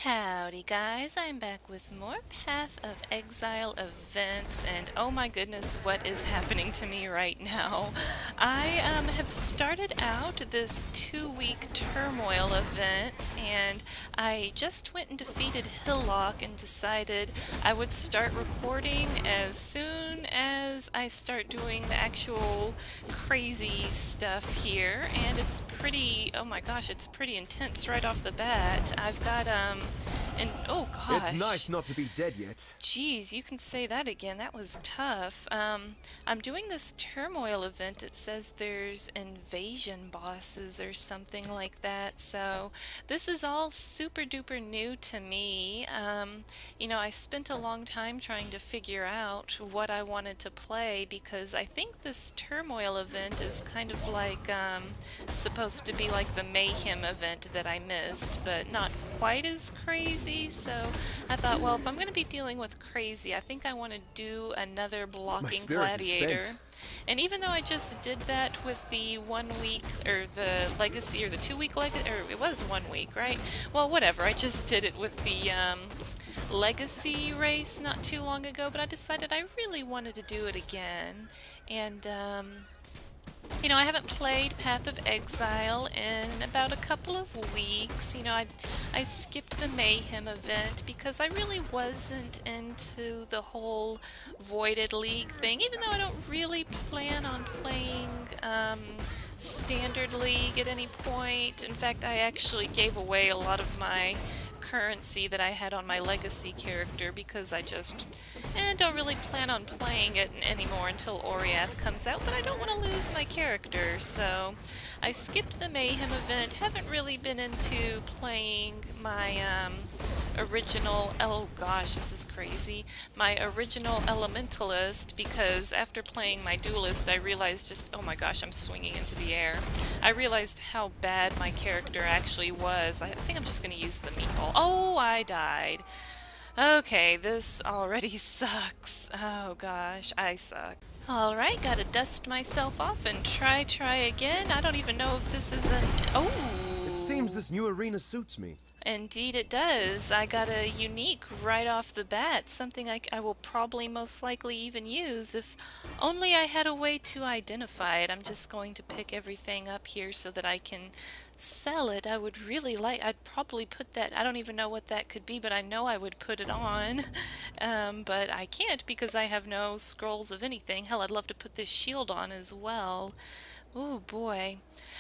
Howdy guys, I'm back with more Path of Exile events, and oh my goodness, what is happening to me right now? I have started out this 2-week Turmoil event, and I just went and defeated Hillock and decided I would start recording as soon as I start doing the actual crazy stuff here, and it's pretty, oh my gosh, it's pretty intense right off the bat. I've got and oh gosh. It's nice not to be dead yet. Geez, you can say that again. That was tough. I'm doing this Turmoil event. It says there's invasion bosses or something like that. So this is all super duper new to me. You know, I spent a long time trying to figure out what I wanted to play because I think this Turmoil event is kind of like supposed to be like the Mayhem event that I missed, but not quite as crazy. So I thought, well, if I'm going to be dealing with crazy, I think I want to do another blocking gladiator. And even though I just did that with the 1 week, or the legacy, or the 2-week legacy, or it was 1 week, right? Well, whatever, I just did it with the legacy race not too long ago, but I decided I really wanted to do it again. And you know, I haven't played Path of Exile in about a couple of weeks. You know, I skipped the Mayhem event because I really wasn't into the whole Voided League thing, even though I don't really plan on playing Standard League at any point. In fact, I actually gave away a lot of my currency that I had on my legacy character because I just don't really plan on playing it anymore until Oriath comes out, but I don't want to lose my character, so I skipped the Mayhem event. Haven't really been into playing my original, oh gosh, this is crazy, my original Elementalist, because after playing my Duelist I realized just, oh my gosh, I'm swinging into the air. I realized how bad my character actually was. I think I'm just going to use the meatball. Oh, I died. Okay, this already sucks. Oh gosh, I suck. Alright, gotta dust myself off and try again. I don't even know if this is an... Oh! It seems this new arena suits me. Indeed it does. I got a unique right off the bat, something I will probably most likely even use if only I had a way to identify it. I'm just going to pick everything up here so that I can sell it. I would really like, I'd probably put that, I don't even know what that could be, but I know I would put it on. But I can't because I have no scrolls of anything. Hell, I'd love to put this shield on as well. Oh boy.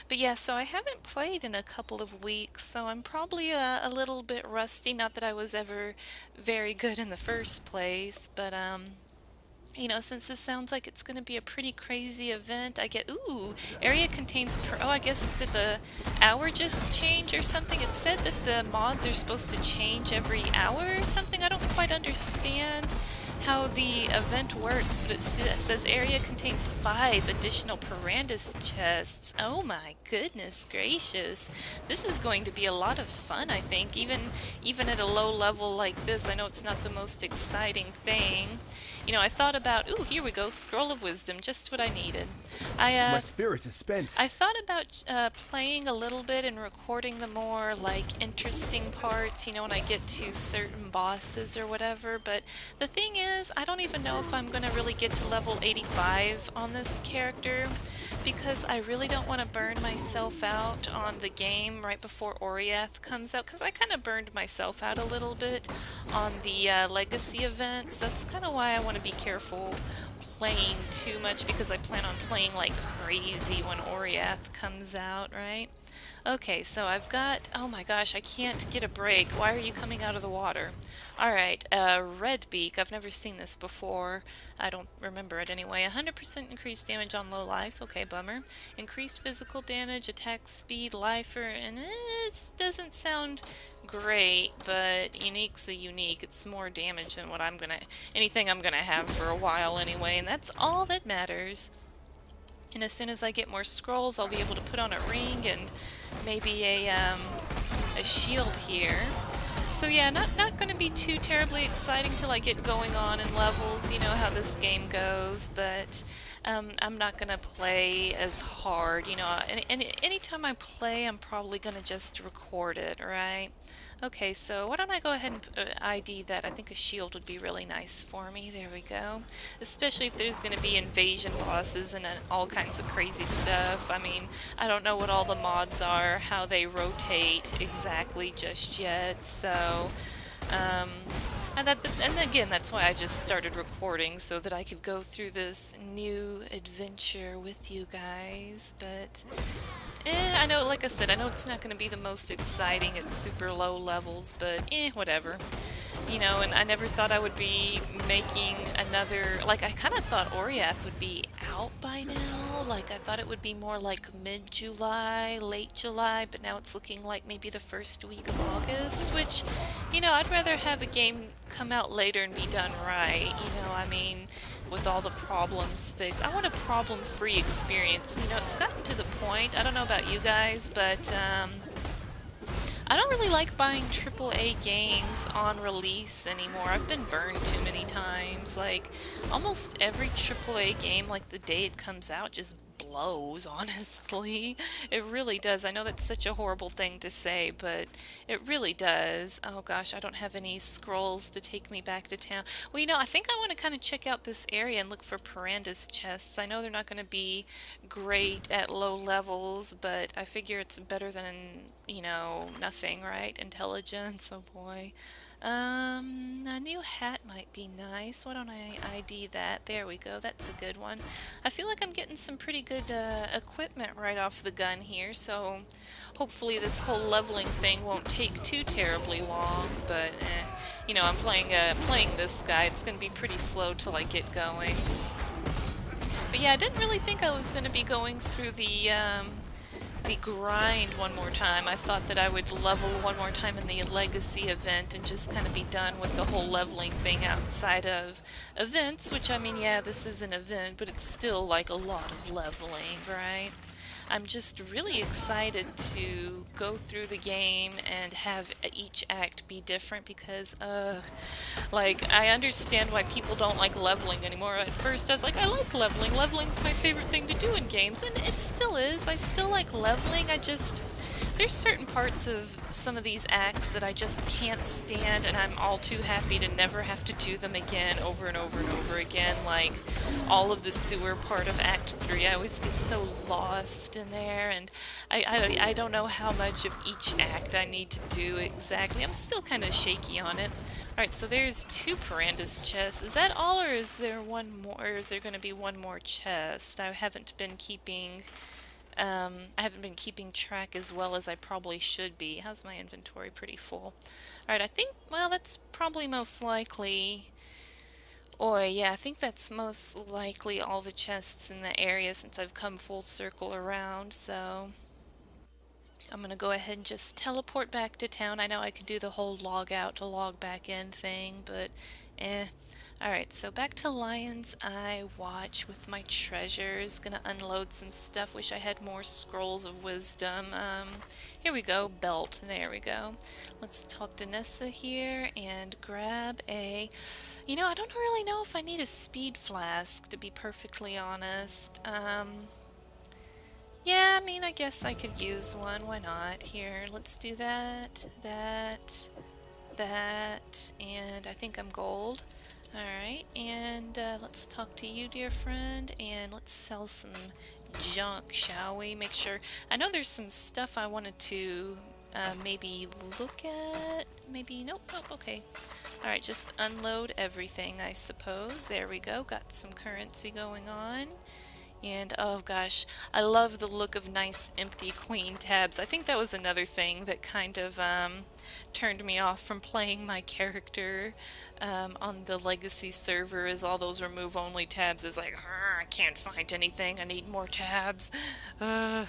But yeah, so I haven't played in a couple of weeks, so I'm probably a little bit rusty. Not that I was ever very good in the first place, but you know, since this sounds like it's going to be a pretty crazy event, I get, ooh, area contains, oh, I guess did the hour just change or something? It said that the mods are supposed to change every hour or something. I don't quite understand how the event works, but it says area contains 5 additional Parandus chests. Oh my goodness gracious. This is going to be a lot of fun, I think, even at a low level like this. I know it's not the most exciting thing. You know, I thought about, ooh, here we go, Scroll of Wisdom, just what I needed. My spirit is spent. I thought about playing a little bit and recording the more, like, interesting parts, you know, when I get to certain bosses or whatever, but the thing is, I don't even know if I'm going to really get to level 85 on this character, because I really don't want to burn myself out on the game right before Oriath comes out, because I kind of burned myself out a little bit on the Legacy events. That's kind of why I want to be careful playing too much, because I plan on playing like crazy when Oriath comes out, right? Okay, so I've got, oh my gosh, I can't get a break. Why are you coming out of the water? Alright, Red Beak, I've never seen this before. I don't remember it anyway. 100% increased damage on low life, okay, bummer. Increased physical damage, attack speed, lifer, and it doesn't sound great, but unique's a unique. It's more damage than what anything I'm gonna have for a while anyway, and that's all that matters. And as soon as I get more scrolls, I'll be able to put on a ring and maybe a shield here. So yeah, not going to be too terribly exciting till I get going on in levels. You know how this game goes, but I'm not gonna play as hard, you know, and anytime I play, I'm probably gonna just record it, right? Okay, so why don't I go ahead and ID that? I think a shield would be really nice for me. There we go. Especially if there's gonna be invasion bosses and all kinds of crazy stuff. I mean, I don't know what all the mods are, how they rotate exactly just yet, so um, and again, that's why I just started recording so that I could go through this new adventure with you guys. But I know, like I said, I know it's not going to be the most exciting at super low levels, but whatever. You know, and I never thought I would be making another, like I kind of thought Oriath would be out by now, like I thought it would be more like mid-July, late July, but now it's looking like maybe the first week of August, which, you know, I'd rather have a game come out later and be done right, you know, I mean, with all the problems fixed. I want a problem-free experience, you know, it's gotten to the point, I don't know about you guys, but, I don't really like buying AAA games on release anymore. I've been burned too many times. Like, almost every AAA game, like the day it comes out, just blows, honestly. It really does. I know that's such a horrible thing to say, but it really does. Oh gosh, I don't have any scrolls to take me back to town. Well, you know, I think I want to kind of check out this area and look for Piranda's chests. I know they're not going to be great at low levels, but I figure it's better than, you know, nothing, right? Intelligence, oh boy. A new hat might be nice. Why don't I ID that? There we go. That's a good one. I feel like I'm getting some pretty good equipment right off the gun here, so hopefully this whole leveling thing won't take too terribly long, but you know, I'm playing this guy. It's going to be pretty slow till I get going. But yeah, I didn't really think I was going to be going through the grind one more time. I thought that I would level one more time in the legacy event and just kind of be done with the whole leveling thing outside of events, which I mean, yeah, this is an event, but it's still like a lot of leveling, right? I'm just really excited to go through the game and have each act be different because, like, I understand why people don't like leveling anymore. At first I was like, I like leveling. Leveling's my favorite thing to do in games, and it still is. I still like leveling. There's certain parts of some of these acts that I just can't stand, and I'm all too happy to never have to do them again over and over and over again, like all of the sewer part of Act 3. I always get so lost in there, and I don't know how much of each act I need to do exactly. I'm still kind of shaky on it. Alright, so there's 2 Piranda's chests. Is that all, or is there one more, or is there going to be one more chest? I haven't been keeping track as well as I probably should be. How's my inventory? Pretty full. Alright, I think, well, that's probably most likely... Oh, yeah, I think that's most likely all the chests in the area since I've come full circle around, so... I'm gonna go ahead and just teleport back to town. I know I could do the whole log out to log back in thing, but eh. Alright, so back to Lion's Eye Watch with my treasures. Gonna unload some stuff. Wish I had more scrolls of wisdom. Here we go. Belt. There we go. Let's talk to Nessa here and grab a... You know, I don't really know if I need a speed flask, to be perfectly honest. Yeah, I mean, I guess I could use one. Why not? Here, let's do that, that, and I think I'm gold. Alright, and let's talk to you, dear friend, and let's sell some junk, shall we? Make sure... I know there's some stuff I wanted to maybe look at. Maybe... Nope, nope, okay. Alright, just unload everything, I suppose. There we go. Got some currency going on. And oh gosh, I love the look of nice, empty, clean tabs. I think that was another thing that kind of turned me off from playing my character on the Legacy server, is all those remove-only tabs. Is like, I can't find anything, I need more tabs. You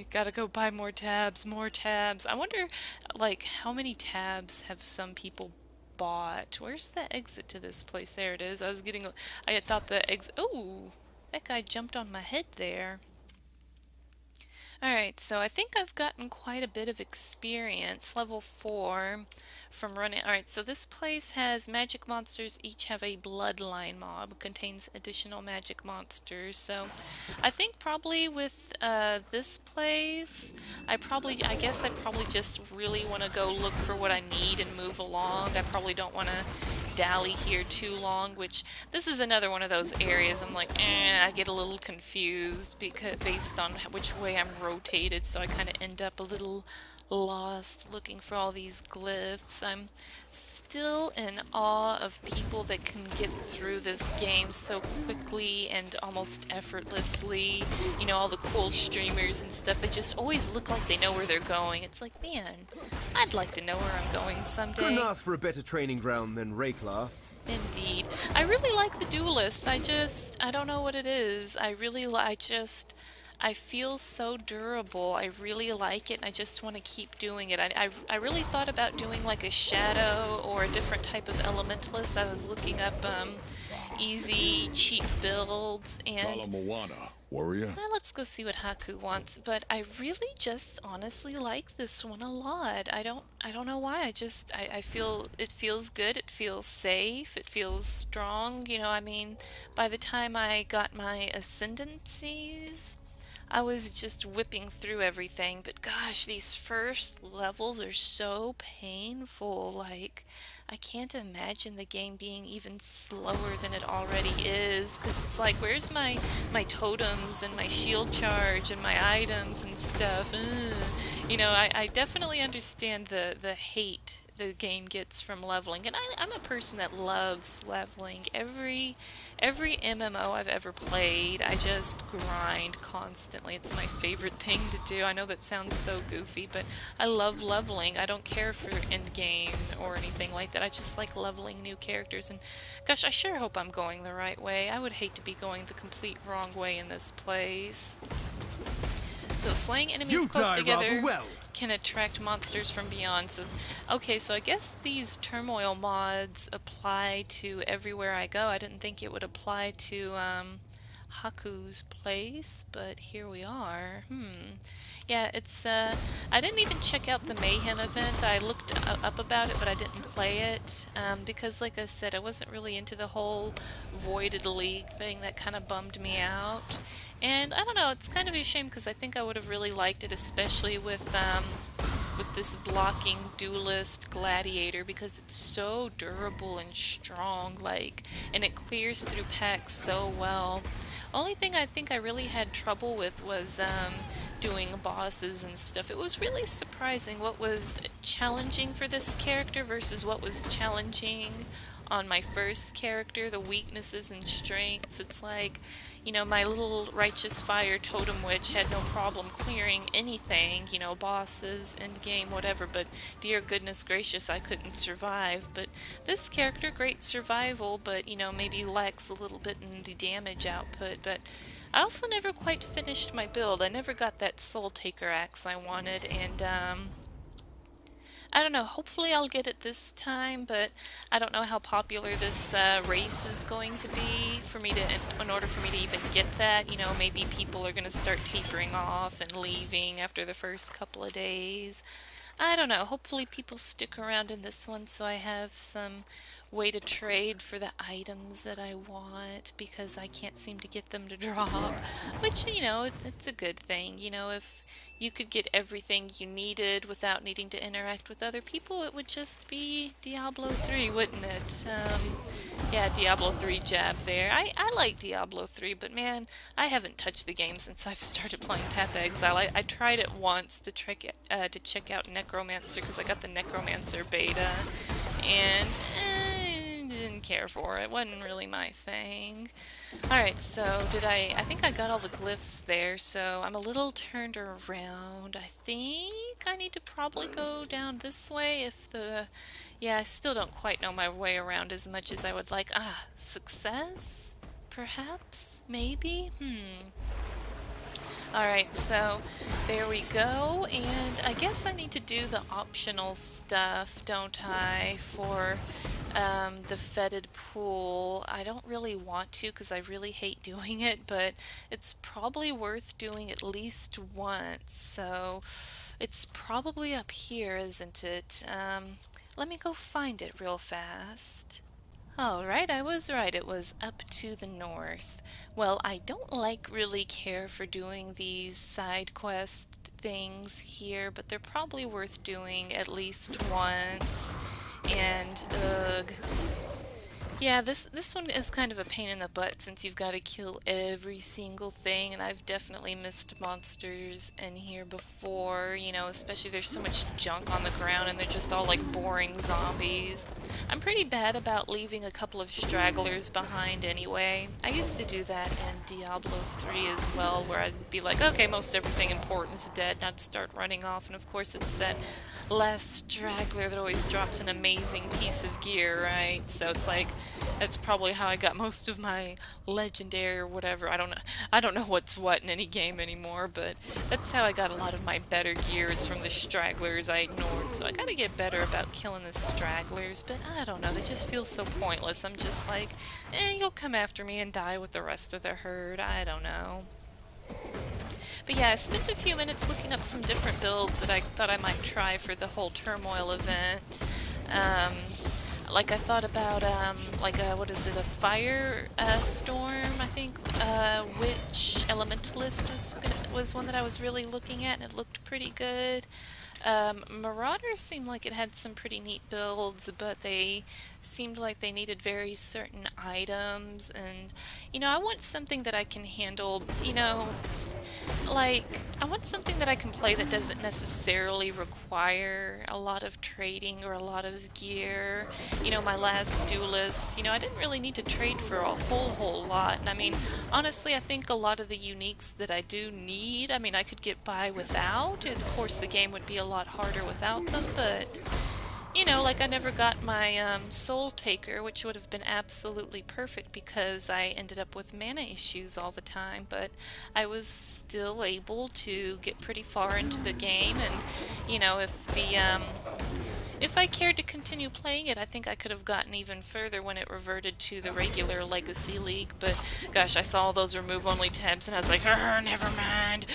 gotta go buy more tabs, more tabs. I wonder, like, how many tabs have some people bought? Where's the exit to this place? There it is. I had thought the exit... Oh! That guy jumped on my head there. Alright, so I think I've gotten quite a bit of experience, level 4, from running. Alright, so this place has magic monsters, each have a bloodline mob, contains additional magic monsters. So I think probably with this place, I guess I probably just really want to go look for what I need and move along. I probably don't want to dally here too long, which this is another one of those areas I'm like, I get a little confused because based on which way I'm rotated, so I kind of end up a little lost looking for all these glyphs. I'm still in awe of people that can get through this game so quickly and almost effortlessly. You know, all the cool streamers and stuff, they just always look like they know where they're going. It's like, man, I'd like to know where I'm going someday. Couldn't ask for a better training ground than Rayclast. Indeed. I really like the Duelist. I don't know what it is. I feel so durable. I really like it, and I just want to keep doing it. I really thought about doing like a shadow or a different type of elementalist. I was looking up easy, cheap builds, and warrior. well, let's go see what Haku wants. But I really just honestly like this one a lot. I don't know why. I feel it feels good. It feels safe. It feels strong. You know, I mean, by the time I got my ascendancies, I was just whipping through everything, but gosh, these first levels are so painful. Like, I can't imagine the game being even slower than it already is, because it's like, where's my totems and my shield charge and my items and stuff? Ugh. You know, I definitely understand the hate the game gets from leveling, and I'm a person that loves leveling. Every MMO I've ever played, I just grind constantly. It's my favorite thing to do. I know that sounds so goofy, but I love leveling. I don't care for endgame or anything like that. I just like leveling new characters, and gosh, I sure hope I'm going the right way. I would hate to be going the complete wrong way in this place. So slaying enemies close together can attract monsters from beyond. So, okay, so I guess these Turmoil mods apply to everywhere I go. I didn't think it would apply to Haku's place, but here we are. Yeah, it's, I didn't even check out the Mayhem event. I looked up about it, but I didn't play it, because, like I said, I wasn't really into the whole Voided League thing. That kind of bummed me out. And I don't know, it's kind of a shame because I think I would have really liked it, especially with this blocking Duelist Gladiator, because it's so durable and strong, like, and it clears through packs so well. Only thing I think I really had trouble with was doing bosses and stuff. It was really surprising what was challenging for this character versus what was challenging on my first character, the weaknesses and strengths. It's like, you know, my little Righteous Fire Totem Witch had no problem clearing anything, you know, bosses, endgame, whatever, but dear goodness gracious, I couldn't survive. But this character, great survival, but, you know, maybe lacks a little bit in the damage output. But I also never quite finished my build. I never got that Soul Taker axe I wanted, and, I don't know, hopefully I'll get it this time, but I don't know how popular this race is going to be for me to, in order for me to even get that. You know, maybe people are going to start tapering off and leaving after the first couple of days. I don't know, hopefully people stick around in this one so I have some way to trade for the items that I want, because I can't seem to get them to drop, which, you know, it's a good thing. You know, if you could get everything you needed without needing to interact with other people, it would just be Diablo 3, wouldn't it? Yeah, Diablo 3 jab there. I like Diablo 3, but man, I haven't touched the game since I've started playing Path of Exile. I tried it once to check out Necromancer, because I got the Necromancer beta, and didn't care for it. Wasn't really my thing. Alright, so I think I got all the glyphs there, so I'm a little turned around. I think I need to probably go down this way if the... Yeah, I still don't quite know my way around as much as I would like. Success? Perhaps? Maybe? Alright, so there we go, and I guess I need to do the optional stuff, don't I, for the fetid pool. I don't really want to because I really hate doing it, but it's probably worth doing at least once, so it's probably up here, isn't it? Let me go find it real fast. All right, I was right. It was up to the north. Well, I don't really care for doing these side quest things here, but they're probably worth doing at least once. And ugh, yeah, this one is kind of a pain in the butt since you've got to kill every single thing, and I've definitely missed monsters in here before, you know, especially there's so much junk on the ground and they're just all like boring zombies. I'm pretty bad about leaving a couple of stragglers behind anyway. I used to do that in Diablo 3 as well, where I'd be like, okay, most everything important's dead, and I'd start running off, and of course it's that last straggler that always drops an amazing piece of gear, right? So it's like that's probably how I got most of my legendary or whatever. I don't know what's what in any game anymore, but that's how I got a lot of my better gears from the stragglers I ignored. So I gotta get better about killing the stragglers, but I don't know, they just feel so pointless. I'm just like, you'll come after me and die with the rest of the herd. I don't know. But yeah, I spent a few minutes looking up some different builds that I thought I might try for the whole Turmoil event. Um, like I thought about, what is it, a fire storm, I think, Witch Elementalist was one that I was really looking at, and it looked pretty good. Marauders seemed like it had some pretty neat builds, but they seemed like they needed very certain items, and, you know, I want something that I can handle, you know, like, I want something that I can play that doesn't necessarily require a lot of trading or a lot of gear. You know, my last Duelist, you know, I didn't really need to trade for a whole lot. And I mean, honestly, I think a lot of the uniques that I do need, I mean, I could get by without. And of course, the game would be a lot harder without them, but you know, like I never got my Soul Taker, which would have been absolutely perfect because I ended up with mana issues all the time, but I was still able to get pretty far into the game, and you know, if I cared to continue playing it, I think I could have gotten even further when it reverted to the regular Legacy League, but gosh, I saw all those remove only tabs and I was like, never mind.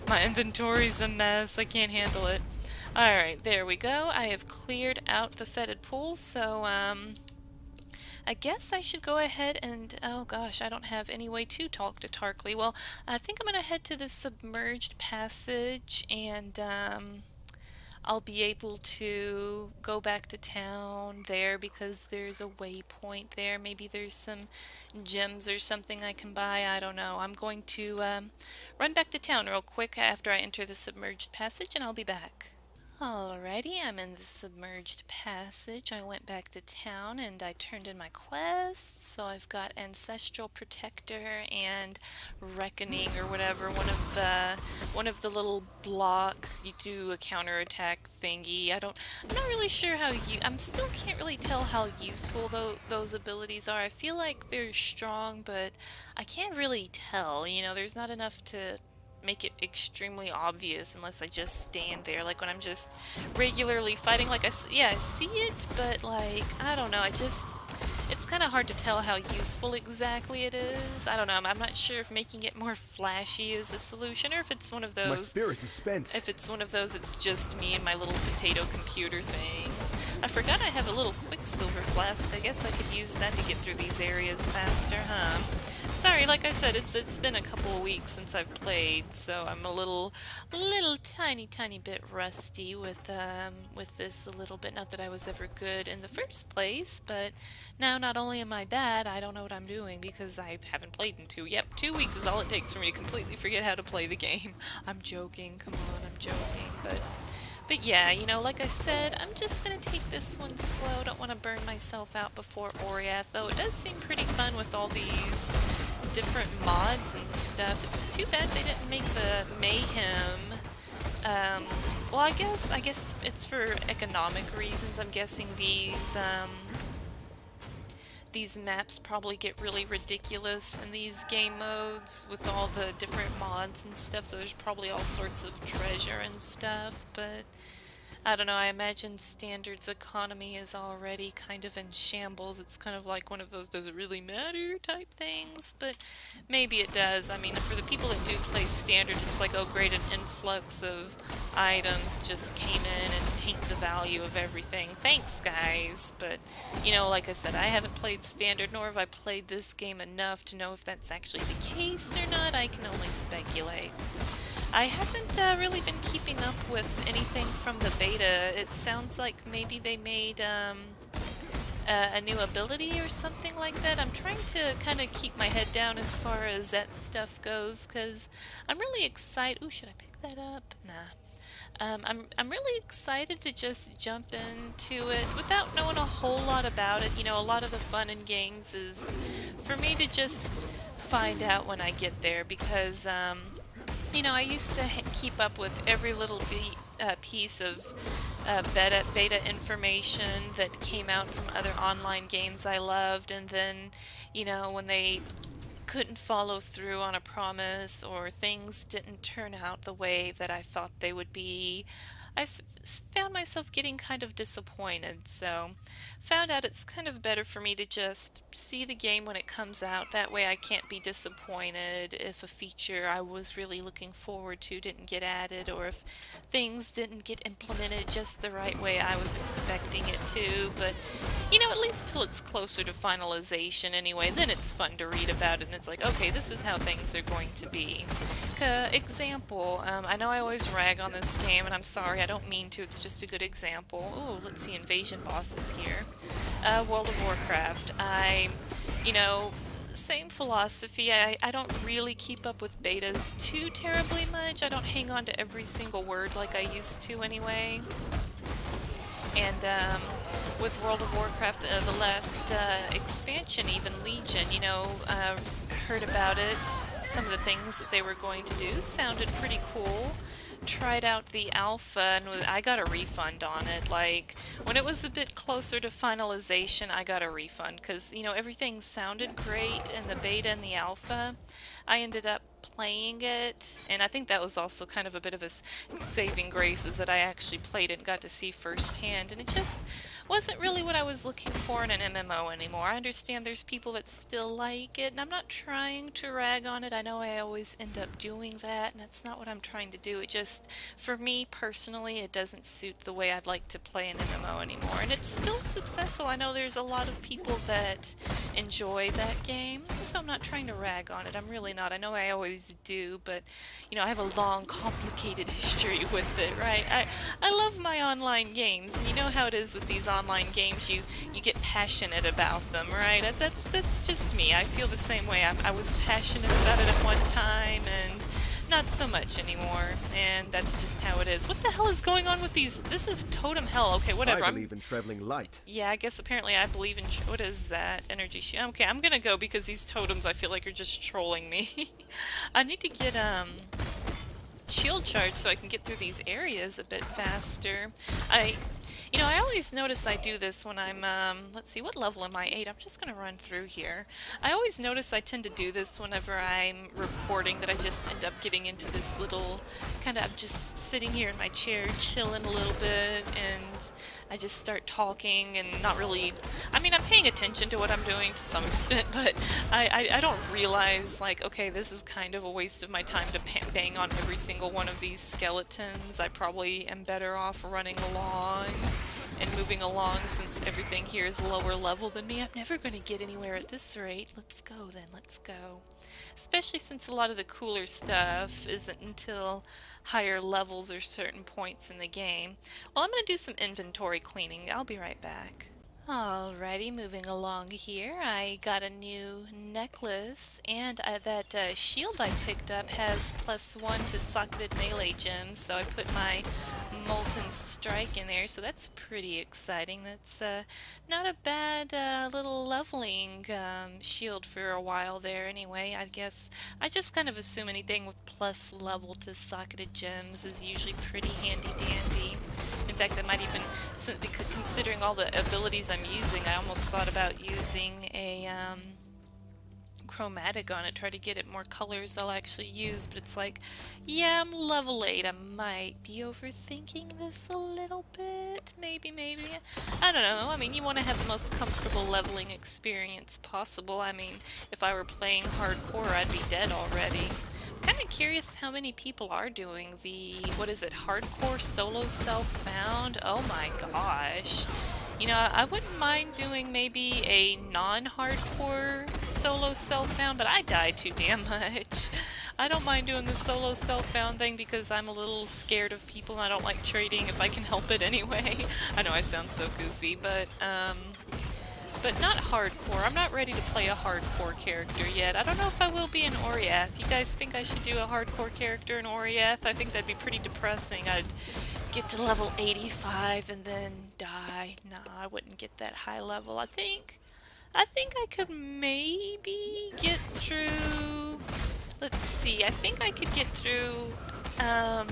My inventory's a mess, I can't handle it. Alright, there we go. I have cleared out the fetid pool, so I guess I should go ahead and, oh gosh, I don't have any way to talk to Tarkley. Well, I think I'm going to head to the submerged passage, and I'll be able to go back to town there because there's a waypoint there. Maybe there's some gems or something I can buy. I don't know. I'm going to run back to town real quick after I enter the submerged passage, and I'll be back. Alrighty, I'm in the submerged passage. I went back to town and I turned in my quests. So I've got Ancestral Protector and Reckoning or whatever. One of the little block you do a counterattack thingy. I'm not really sure how I'm still can't really tell how useful those abilities are. I feel like they're strong, but I can't really tell. You know, there's not enough to make it extremely obvious unless I just stand there, like when I'm just regularly fighting, like I see it, but like, I don't know, it's kind of hard to tell how useful exactly it is. I don't know, I'm not sure if making it more flashy is a solution, or if it's one of those... My spirit is spent. If it's one of those, it's just me and my little potato computer things. I forgot I have a little Quicksilver flask. I guess I could use that to get through these areas faster, huh? Sorry, like I said, it's been a couple of weeks since I've played, so I'm a little tiny bit rusty with this a little bit. Not that I was ever good in the first place, but now not only am I bad, I don't know what I'm doing because I haven't played in 2 weeks is all it takes for me to completely forget how to play the game. I'm joking, come on, I'm joking, but yeah, you know, like I said, I'm just gonna take this one slow. Don't want to burn myself out before Oriath, though it does seem pretty fun with all these different mods and stuff. It's too bad they didn't make the Mayhem. Well, I guess it's for economic reasons. I'm guessing these maps probably get really ridiculous in these game modes with all the different mods and stuff, so there's probably all sorts of treasure and stuff, but I don't know, I imagine Standard's economy is already kind of in shambles. It's kind of like one of those does it really matter type things, but maybe it does. I mean, for the people that do play Standard, it's like, oh great, an influx of items just came in and tanked the value of everything. Thanks, guys. But, you know, like I said, I haven't played Standard, nor have I played this game enough to know if that's actually the case or not. I can only speculate. I haven't really been keeping up with anything from the beta. It sounds like maybe they made a new ability or something like that. I'm trying to kind of keep my head down as far as that stuff goes, because I'm really excited. Ooh, should I pick that up? Nah. I'm really excited to just jump into it without knowing a whole lot about it. You know, a lot of the fun in games is for me to just find out when I get there, because you know, I used to keep up with every little piece of beta information that came out from other online games I loved, and then, you know, when they couldn't follow through on a promise or things didn't turn out the way that I thought they would be, found myself getting kind of disappointed. So found out it's kind of better for me to just see the game when it comes out. That way I can't be disappointed if a feature I was really looking forward to didn't get added, or if things didn't get implemented just the right way I was expecting it to. But, you know, at least till it's closer to finalization anyway, then it's fun to read about it and it's like, okay, this is how things are going to be. Example, I know I always rag on this game, and I'm sorry, I don't mean to, it's just a good example. Ooh, let's see, invasion bosses here. World of Warcraft. You know, same philosophy. I don't really keep up with betas too terribly much. I don't hang on to every single word like I used to anyway. And with World of Warcraft, the last expansion, even Legion, you know, heard about it. Some of the things that they were going to do sounded pretty cool. Tried out the alpha, and I got a refund on it. Like, when it was a bit closer to finalization, I got a refund, because, you know, everything sounded great in the beta and the alpha. I ended up playing it, and I think that was also kind of a bit of a saving grace, is that I actually played it and got to see firsthand, and it just wasn't really what I was looking for in an MMO anymore. I understand there's people that still like it, and I'm not trying to rag on it. I know I always end up doing that, and that's not what I'm trying to do. It just, for me personally, it doesn't suit the way I'd like to play an MMO anymore, and it's still successful. I know there's a lot of people that enjoy that game, so I'm not trying to rag on it. I'm really not. I know I always do, but, you know, I have a long, complicated history with it, right? I love my online games, and you know how it is with these online games, you get passionate about them, right? That's just me. I feel the same way. I was passionate about it at one time, and not so much anymore, and that's just how it is. What the hell is going on with these? This is totem hell. Okay, whatever. I believe in traveling light. Yeah, I guess apparently I believe in... What is that? Energy shield. Okay, I'm gonna go because these totems I feel like are just trolling me. I need to get, shield charge so I can get through these areas a bit faster. You know, I always notice I do this when I'm, let's see, what level am I? 8. I'm just gonna run through here. I always notice I tend to do this whenever I'm recording, that I just end up getting into this little, kind of, I'm just sitting here in my chair, chilling a little bit, and I just start talking and not really, I mean, I'm paying attention to what I'm doing to some extent, but I don't realize, like, okay, this is kind of a waste of my time to bang on every single one of these skeletons. I probably am better off running along and moving along, since everything here is lower level than me. I'm never going to get anywhere at this rate. Let's go then, let's go. Especially since a lot of the cooler stuff isn't until higher levels or certain points in the game. Well, I'm going to do some inventory cleaning. I'll be right back. Alrighty, moving along here, I got a new necklace, and that shield I picked up has +1 to socketed melee gems, so I put my Molten Strike in there, so that's pretty exciting. That's not a bad little leveling shield for a while there anyway. I guess I just kind of assume anything with +level to socketed gems is usually pretty handy dandy. In fact, I might even, because considering all the abilities I'm using, I almost thought about using a chromatic on it, try to get it more colors I'll actually use, but it's like, yeah, I'm level 8. I might be overthinking this a little bit. Maybe. I don't know. I mean, you want to have the most comfortable leveling experience possible. I mean, if I were playing hardcore, I'd be dead already. I'm kind of curious how many people are doing the, what is it, hardcore solo self-found? Oh my gosh. You know, I wouldn't mind doing maybe a non-hardcore solo self-found, but I die too damn much. I don't mind doing the solo self-found thing because I'm a little scared of people and I don't like trading if I can help it anyway. I know I sound so goofy, but not hardcore. I'm not ready to play a hardcore character yet. I don't know if I will be in Oriath. You guys think I should do a hardcore character in Oriath? I think that'd be pretty depressing. I'd get to level 85 and then die. Nah, I wouldn't get that high level. I think I could maybe get through. Let's see. I think I could get through. I'm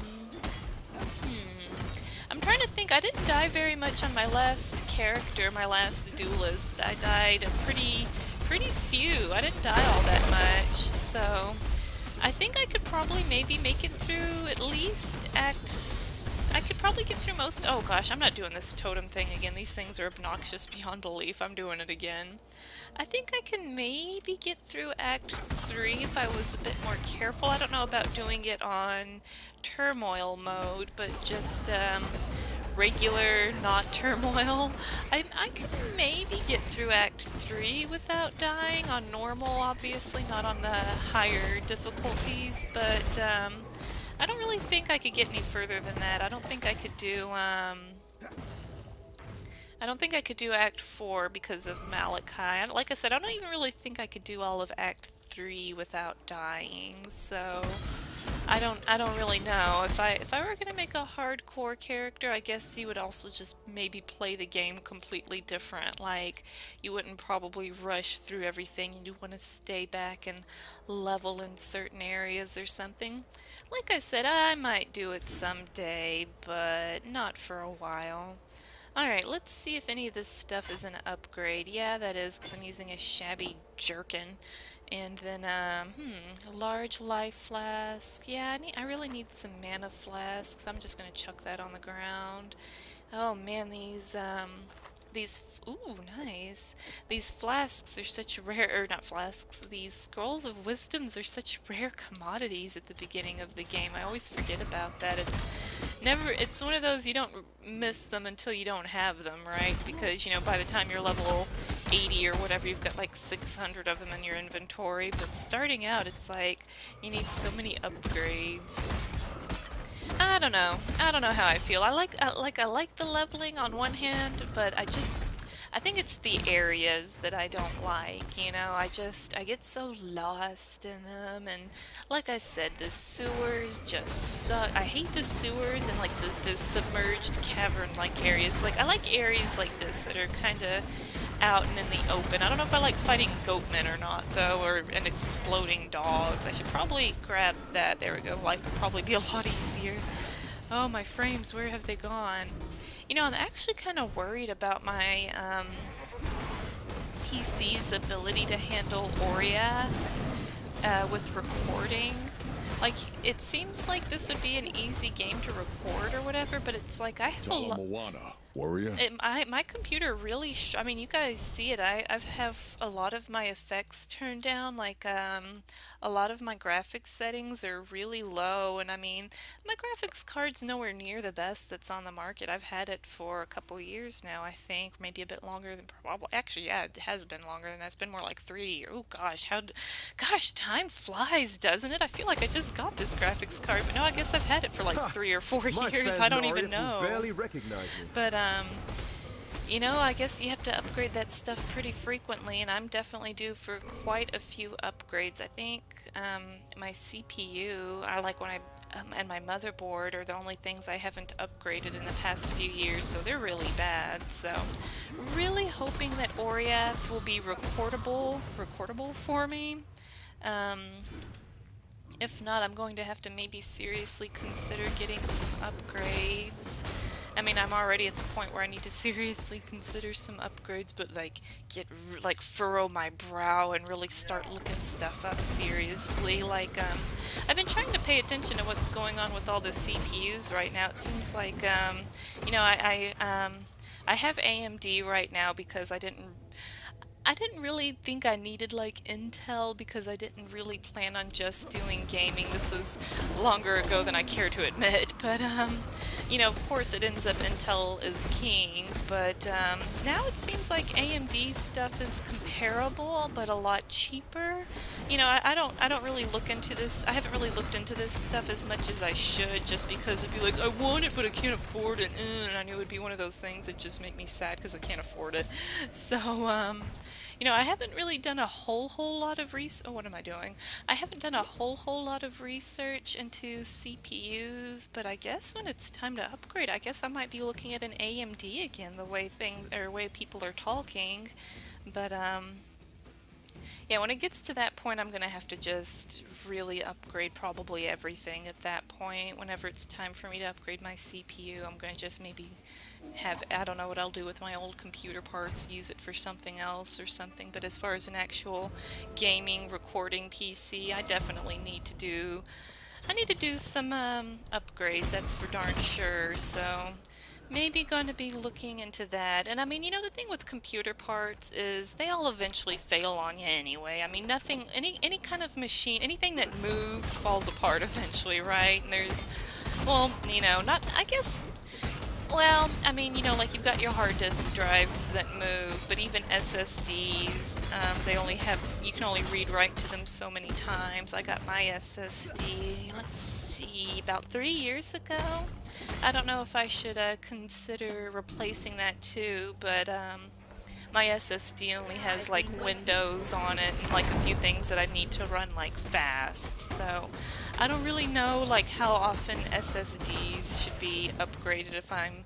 trying to think. I didn't die very much on my last character, my last duelist. I died a pretty few. I didn't die all that much, so I think I could probably maybe make it through at least I could probably get through most. Oh gosh, I'm not doing this totem thing again. These things are obnoxious beyond belief. I'm doing it again. I think I can maybe get through Act 3 if I was a bit more careful. I don't know about doing it on Turmoil mode, but just regular, not Turmoil. I could maybe get through Act 3 without dying on normal, obviously, not on the higher difficulties, but I don't really think I could get any further than that. I don't think I could do Act 4 because of Malachi. Like I said, I don't even really think I could do all of Act 3 without dying, so I don't really know. If I were gonna make a hardcore character, I guess you would also just maybe play the game completely different. Like, you wouldn't probably rush through everything. You'd want to stay back and level in certain areas or something. Like I said, I might do it someday, but not for a while. Alright, let's see if any of this stuff is an upgrade. Yeah, that is, because I'm using a shabby jerkin. And then, a large life flask. Yeah, I really need some mana flasks. I'm just gonna chuck that on the ground. Oh man, ooh, nice. These flasks are such rare, or not flasks, these scrolls of wisdoms are such rare commodities at the beginning of the game. I always forget about that. It's one of those you don't miss them until you don't have them, right? Because, you know, by the time you're level 80 or whatever, you've got like 600 of them in your inventory. But starting out, it's like, you need so many upgrades. I don't know. I don't know how I feel. I like the leveling on one hand, but I think it's the areas that I don't like, you know. I get so lost in them, and like I said, the sewers just suck. I hate the sewers and like the submerged cavern-like areas. Like, I like areas like this that are kind of out and in the open. I don't know if I like fighting goatmen or not, though, and exploding dogs. I should probably grab that. There we go. Life would probably be a lot easier. Oh, my frames, where have they gone? You know, I'm actually kind of worried about my PC's ability to handle Oriath with recording. Like, it seems like this would be an easy game to record or whatever, but it's like I have a lot. Warrior. My computer really, I mean, you guys see it. I have a lot of my effects turned down. Like, a lot of my graphics settings are really low, and I mean, my graphics card's nowhere near the best that's on the market. I've had it for a couple years now, I think, maybe a bit longer than probably. Actually, yeah, it has been longer than that. It's been more like 3. Oh gosh, gosh, time flies, doesn't it? I feel like I just got this graphics card, but no, I guess I've had it for like 3 or 4 years. I don't even know. Barely recognize me. But you know, I guess you have to upgrade that stuff pretty frequently, and I'm definitely due for quite a few upgrades. I think my CPU, and my motherboard are the only things I haven't upgraded in the past few years, so they're really bad. So, really hoping that Oriath will be recordable for me. If not, I'm going to have to maybe seriously consider getting some upgrades. I mean, I'm already at the point where I need to seriously consider some upgrades, but like like furrow my brow and really start looking stuff up seriously. Like I've been trying to pay attention to what's going on with all the CPUs right now. It seems like you know, I have AMD right now because I didn't really think I needed like Intel because I didn't really plan on just doing gaming. This was longer ago than I care to admit, but you know, of course it ends up Intel is king, but now it seems like AMD stuff is comparable but a lot cheaper. You know, I don't really look into this. I haven't really looked into this stuff as much as I should just because it'd be like I want it but I can't afford it. And I knew it would be one of those things that just make me sad because I can't afford it. So you know, I haven't really done a whole lot of research. Oh, what am I doing? I haven't done a whole lot of research into CPUs, but I guess when it's time to upgrade, I guess I might be looking at an AMD again, the way things or way people are talking. But yeah, when it gets to that point, I'm gonna have to just really upgrade probably everything at that point. Whenever it's time for me to upgrade my CPU, I'm gonna just maybe have, I don't know what I'll do with my old computer parts, use it for something else or something. But as far as an actual gaming recording PC, I definitely need to do, I need to do some upgrades, that's for darn sure. So maybe going to be looking into that. And I mean, you know, the thing with computer parts is they all eventually fail on you anyway. I mean, nothing, any kind of machine, anything that moves falls apart eventually, right? And there's, well, you know, not, I guess, well, I mean, you know, like you've got your hard disk drives that move, but even SSDs, they only have, you can only read write to them so many times. I got my SSD, let's see, about 3 years ago. I don't know if I should consider replacing that too, but my SSD only has like Windows on it and like a few things that I need to run like fast. So I don't really know like how often SSDs should be upgraded if I'm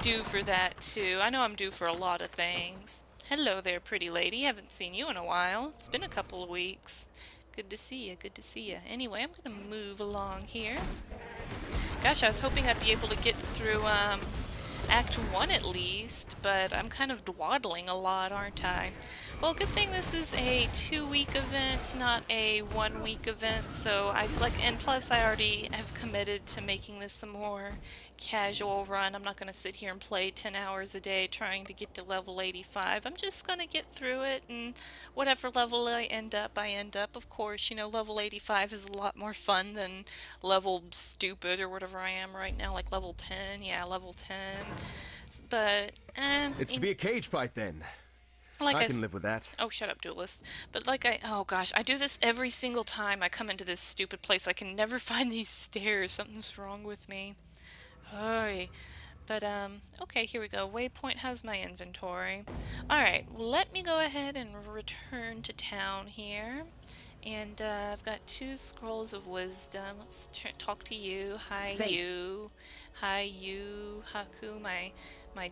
due for that too. I know I'm due for a lot of things. Hello there, pretty lady. Haven't seen you in a while. It's been a couple of weeks. Good to see you, good to see you. Anyway, I'm gonna move along here. Gosh, I was hoping I'd be able to get through Act 1 at least, but I'm kind of dawdling a lot, aren't I? Well, good thing this is a 2-week event, not a 1-week event, so I feel like, and plus I already have committed to making this a more casual run. I'm not going to sit here and play 10 hours a day trying to get to level 85. I'm just going to get through it, and whatever level I end up, I end up. Of course, you know, level 85 is a lot more fun than level stupid or whatever I am right now, like level 10. Yeah, level 10. But, It's to be a cage fight then. like I can live with that. oh, shut up, Duelist. But like oh gosh, I do this every single time I come into this stupid place. I can never find these stairs. Something's wrong with me. Oy. But, okay, here we go. Waypoint has my inventory. Alright, well, let me go ahead and return to town here. And, I've got 2 scrolls of wisdom. Let's talk to you. Hi, Fate. you. Hi, you. Haku, my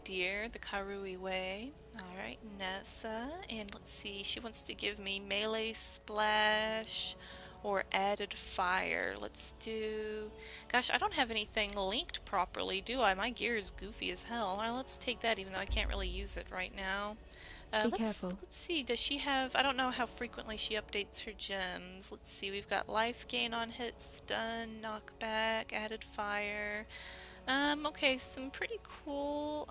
dear. The Karui way. Alright, Nessa. And let's see, she wants to give me melee splash or added fire. Let's do... Gosh, I don't have anything linked properly, do I? My gear is goofy as hell. Well, let's take that, even though I can't really use it right now. Be careful. Let's see, does she have... I don't know how frequently she updates her gems. Let's see, we've got life gain on hits, stun, knockback, added fire. Okay, some pretty cool,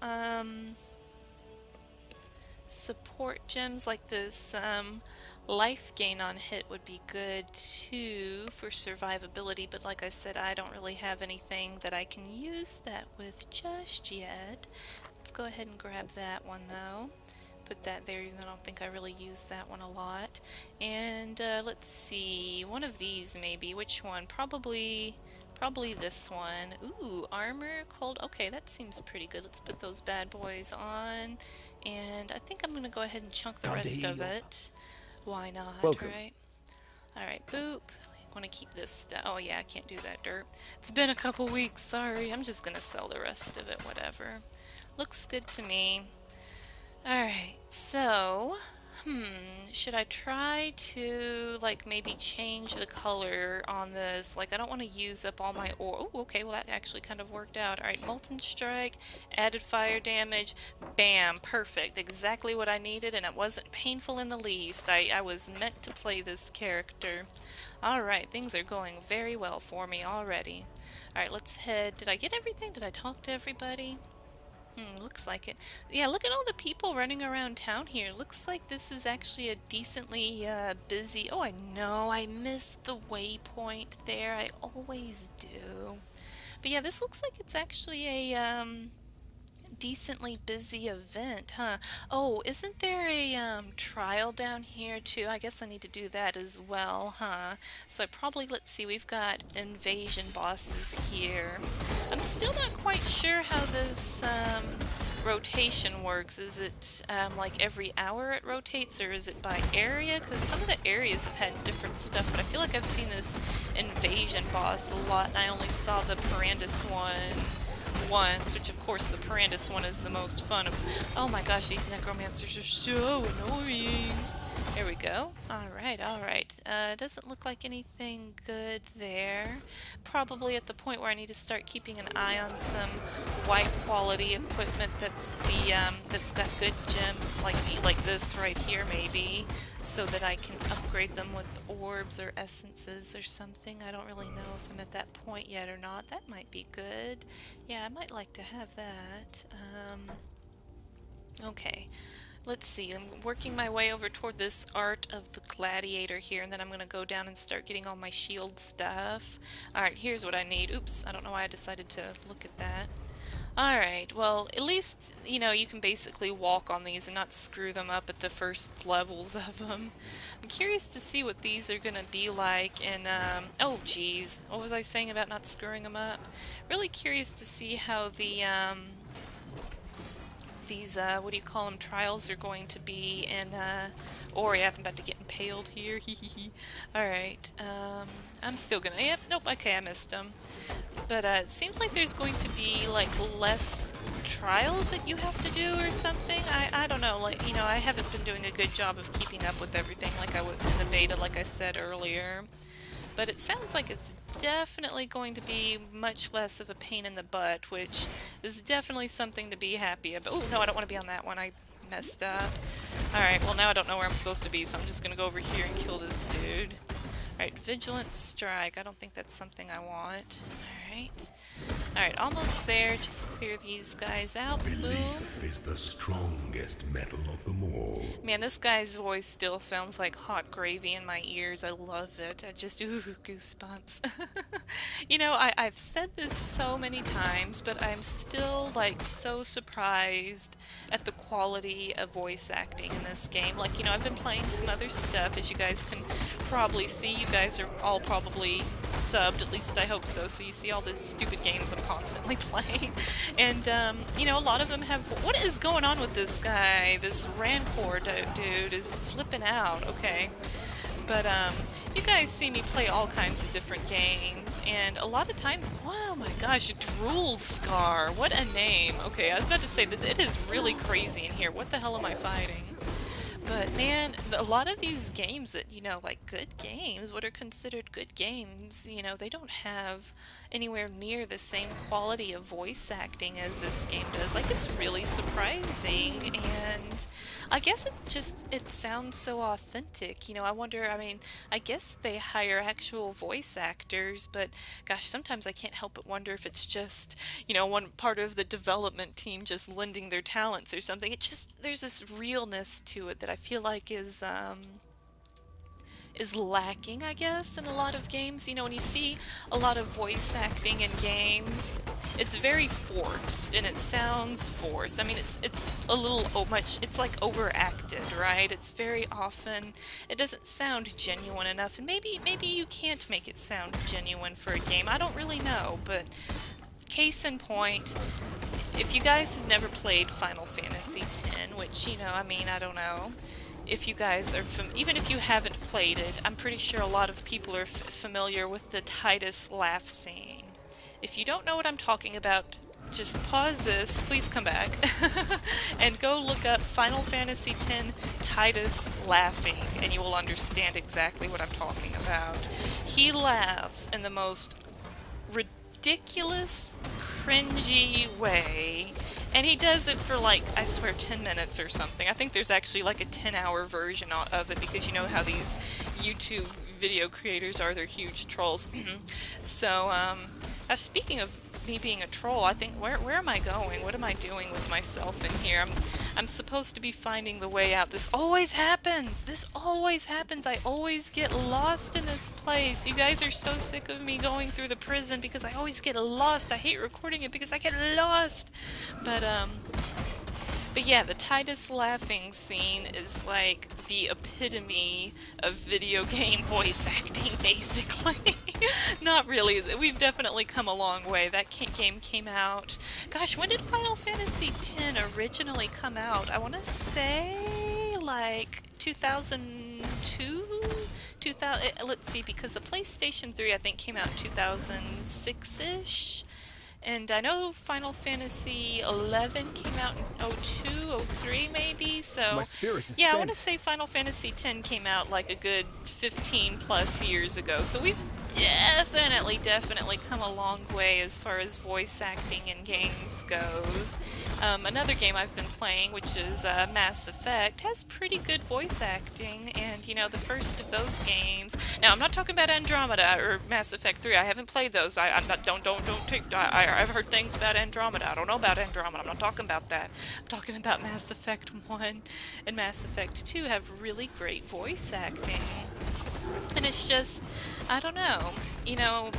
support gems like this, life gain on hit would be good too for survivability, but like I said, I don't really have anything that I can use that with just yet. Let's go ahead and grab that one though. Put that there, even though I don't think I really use that one a lot. And let's see, one of these maybe. Which one? Probably this one. Ooh, armor, cold. Okay, that seems pretty good. Let's put those bad boys on. And I think I'm going to go ahead and chunk the rest of it. Why not, Welcome. right? Alright, boop. I want to keep this stuff. Oh yeah, I can't do that dirt. It's been a couple weeks, sorry. I'm just going to sell the rest of it, whatever. Looks good to me. Alright, so... Should I try to, like, maybe change the color on this? Like, I don't want to use up all my ore. Oh, okay, well, that actually kind of worked out. Alright, Molten Strike, added fire damage. Bam, perfect. Exactly what I needed, and it wasn't painful in the least. I was meant to play this character. Alright, things are going very well for me already. Alright, let's head. Did I get everything? Did I talk to everybody? Looks like it. Yeah, look at all the people running around town here. Looks like this is actually a decently busy... Oh, I know, I missed the waypoint there. I always do. But yeah, this looks like it's actually a decently busy event, huh? Oh, isn't there a trial down here too? I guess I need to do that as well, huh? So I probably, let's see, we've got invasion bosses here. I'm still not quite sure how this rotation works. Is it like every hour it rotates, or is it by area? Because some of the areas have had different stuff, but I feel like I've seen this invasion boss a lot, and I only saw the Parandus one once, which of course the Parandus one is the most fun of. Oh my gosh, these necromancers are so annoying. There we go. Alright, alright. Doesn't look like anything good there. Probably at the point where I need to start keeping an eye on some white quality equipment that's got good gems like this right here maybe, so that I can upgrade them with orbs or essences or something. I don't really know if I'm at that point yet or not. That might be good. Yeah, I might like to have that. Okay. Let's see, I'm working my way over toward this Art of the Gladiator here, and then I'm going to go down and start getting all my shield stuff. Alright, here's what I need. Oops, I don't know why I decided to look at that. Alright, well, at least, you know, you can basically walk on these and not screw them up at the first levels of them. I'm curious to see what these are going to be like in, oh geez, what was I saying about not screwing them up? Really curious to see how the, these, what do you call them, trials are going to be in, Oriath. I'm about to get impaled here, Alright, I'm still gonna, yep, nope, okay, I missed them. But, it seems like there's going to be, like, less trials that you have to do or something. I don't know, like, you know, I haven't been doing a good job of keeping up with everything like I would in the beta, like I said earlier. But it sounds like it's definitely going to be much less of a pain in the butt, which is definitely something to be happy about. Oh, no, I don't want to be on that one. I messed up. Alright, well now I don't know where I'm supposed to be, so I'm just going to go over here and kill this dude. Alright, Vigilant Strike. I don't think that's something I want. Alright. Alright, almost there. Just clear these guys out. Boom. Belief is the strongest metal of them all. Man, this guy's voice still sounds like hot gravy in my ears. I love it. I just, ooh, goosebumps. You know, I've said this so many times, but I'm still, like, so surprised at the quality of voice acting in this game. Like, you know, I've been playing some other stuff, as you guys can probably see. You guys are all probably subbed, at least I hope so, so you see all these stupid games I'm constantly playing. And, you know, a lot of them have... What is going on with this guy? This Rancor dude is flipping out, okay. But, you guys see me play all kinds of different games, and a lot of times... Oh my gosh, Drool Scar, what a name. Okay, I was about to say that it is really crazy in here. What the hell am I fighting? But man, a lot of these games that, you know, like good games, what are considered good games, you know, they don't have anywhere near the same quality of voice acting as this game does. Like, it's really surprising, and I guess it sounds so authentic. You know, I wonder, I mean, I guess they hire actual voice actors, but gosh, sometimes I can't help but wonder if it's just, you know, one part of the development team just lending their talents or something. It just, there's this realness to it that I feel like is lacking, I guess, in a lot of games. You know, when you see a lot of voice acting in games, it's very forced, and it sounds forced. I mean, it's a little much, it's like overacted, right? It's very often, it doesn't sound genuine enough, and maybe you can't make it sound genuine for a game. I don't really know, but case in point, if you guys have never played Final Fantasy X, which, you know, I mean, I don't know, if you guys are even if you haven't played it, I'm pretty sure a lot of people are familiar with the Titus laugh scene. If you don't know what I'm talking about, just pause this, please come back, and go look up Final Fantasy X Titus laughing, and you will understand exactly what I'm talking about. He laughs in the most ridiculous, cringy way, and he does it for like, I swear, 10 minutes or something. I think there's actually like a 10-hour version of it, because you know how these YouTube video creators are, they're huge trolls. So, speaking of me being a troll, I think, where am I going? What am I doing with myself in here? I'm supposed to be finding the way out. This always happens! This always happens! I always get lost in this place. You guys are so sick of me going through the prison because I always get lost. I hate recording it because I get lost. But yeah, the Titus laughing scene is like the epitome of video game voice acting, basically. Not really. We've definitely come a long way. That game came out... Gosh, when did Final Fantasy X originally come out? I want to say like 2002? 2000, let's see, because the PlayStation 3 I think came out 2006-ish. And I know Final Fantasy 11 came out in 02, 03 maybe, so... My spirit is yeah, I spent. want to say Final Fantasy X came out like a good 15 plus years ago, so we've definitely come a long way as far as voice acting in games goes. Another game I've been playing, which is Mass Effect, has pretty good voice acting, and you know, the first of those games... Now, I'm not talking about Andromeda or Mass Effect 3. I haven't played those. I'm not... Don't take... I've heard things about Andromeda. I don't know about Andromeda. I'm not talking about that. I'm talking about Mass Effect 1 and Mass Effect 2 have really great voice acting. And it's just... I don't know. You know...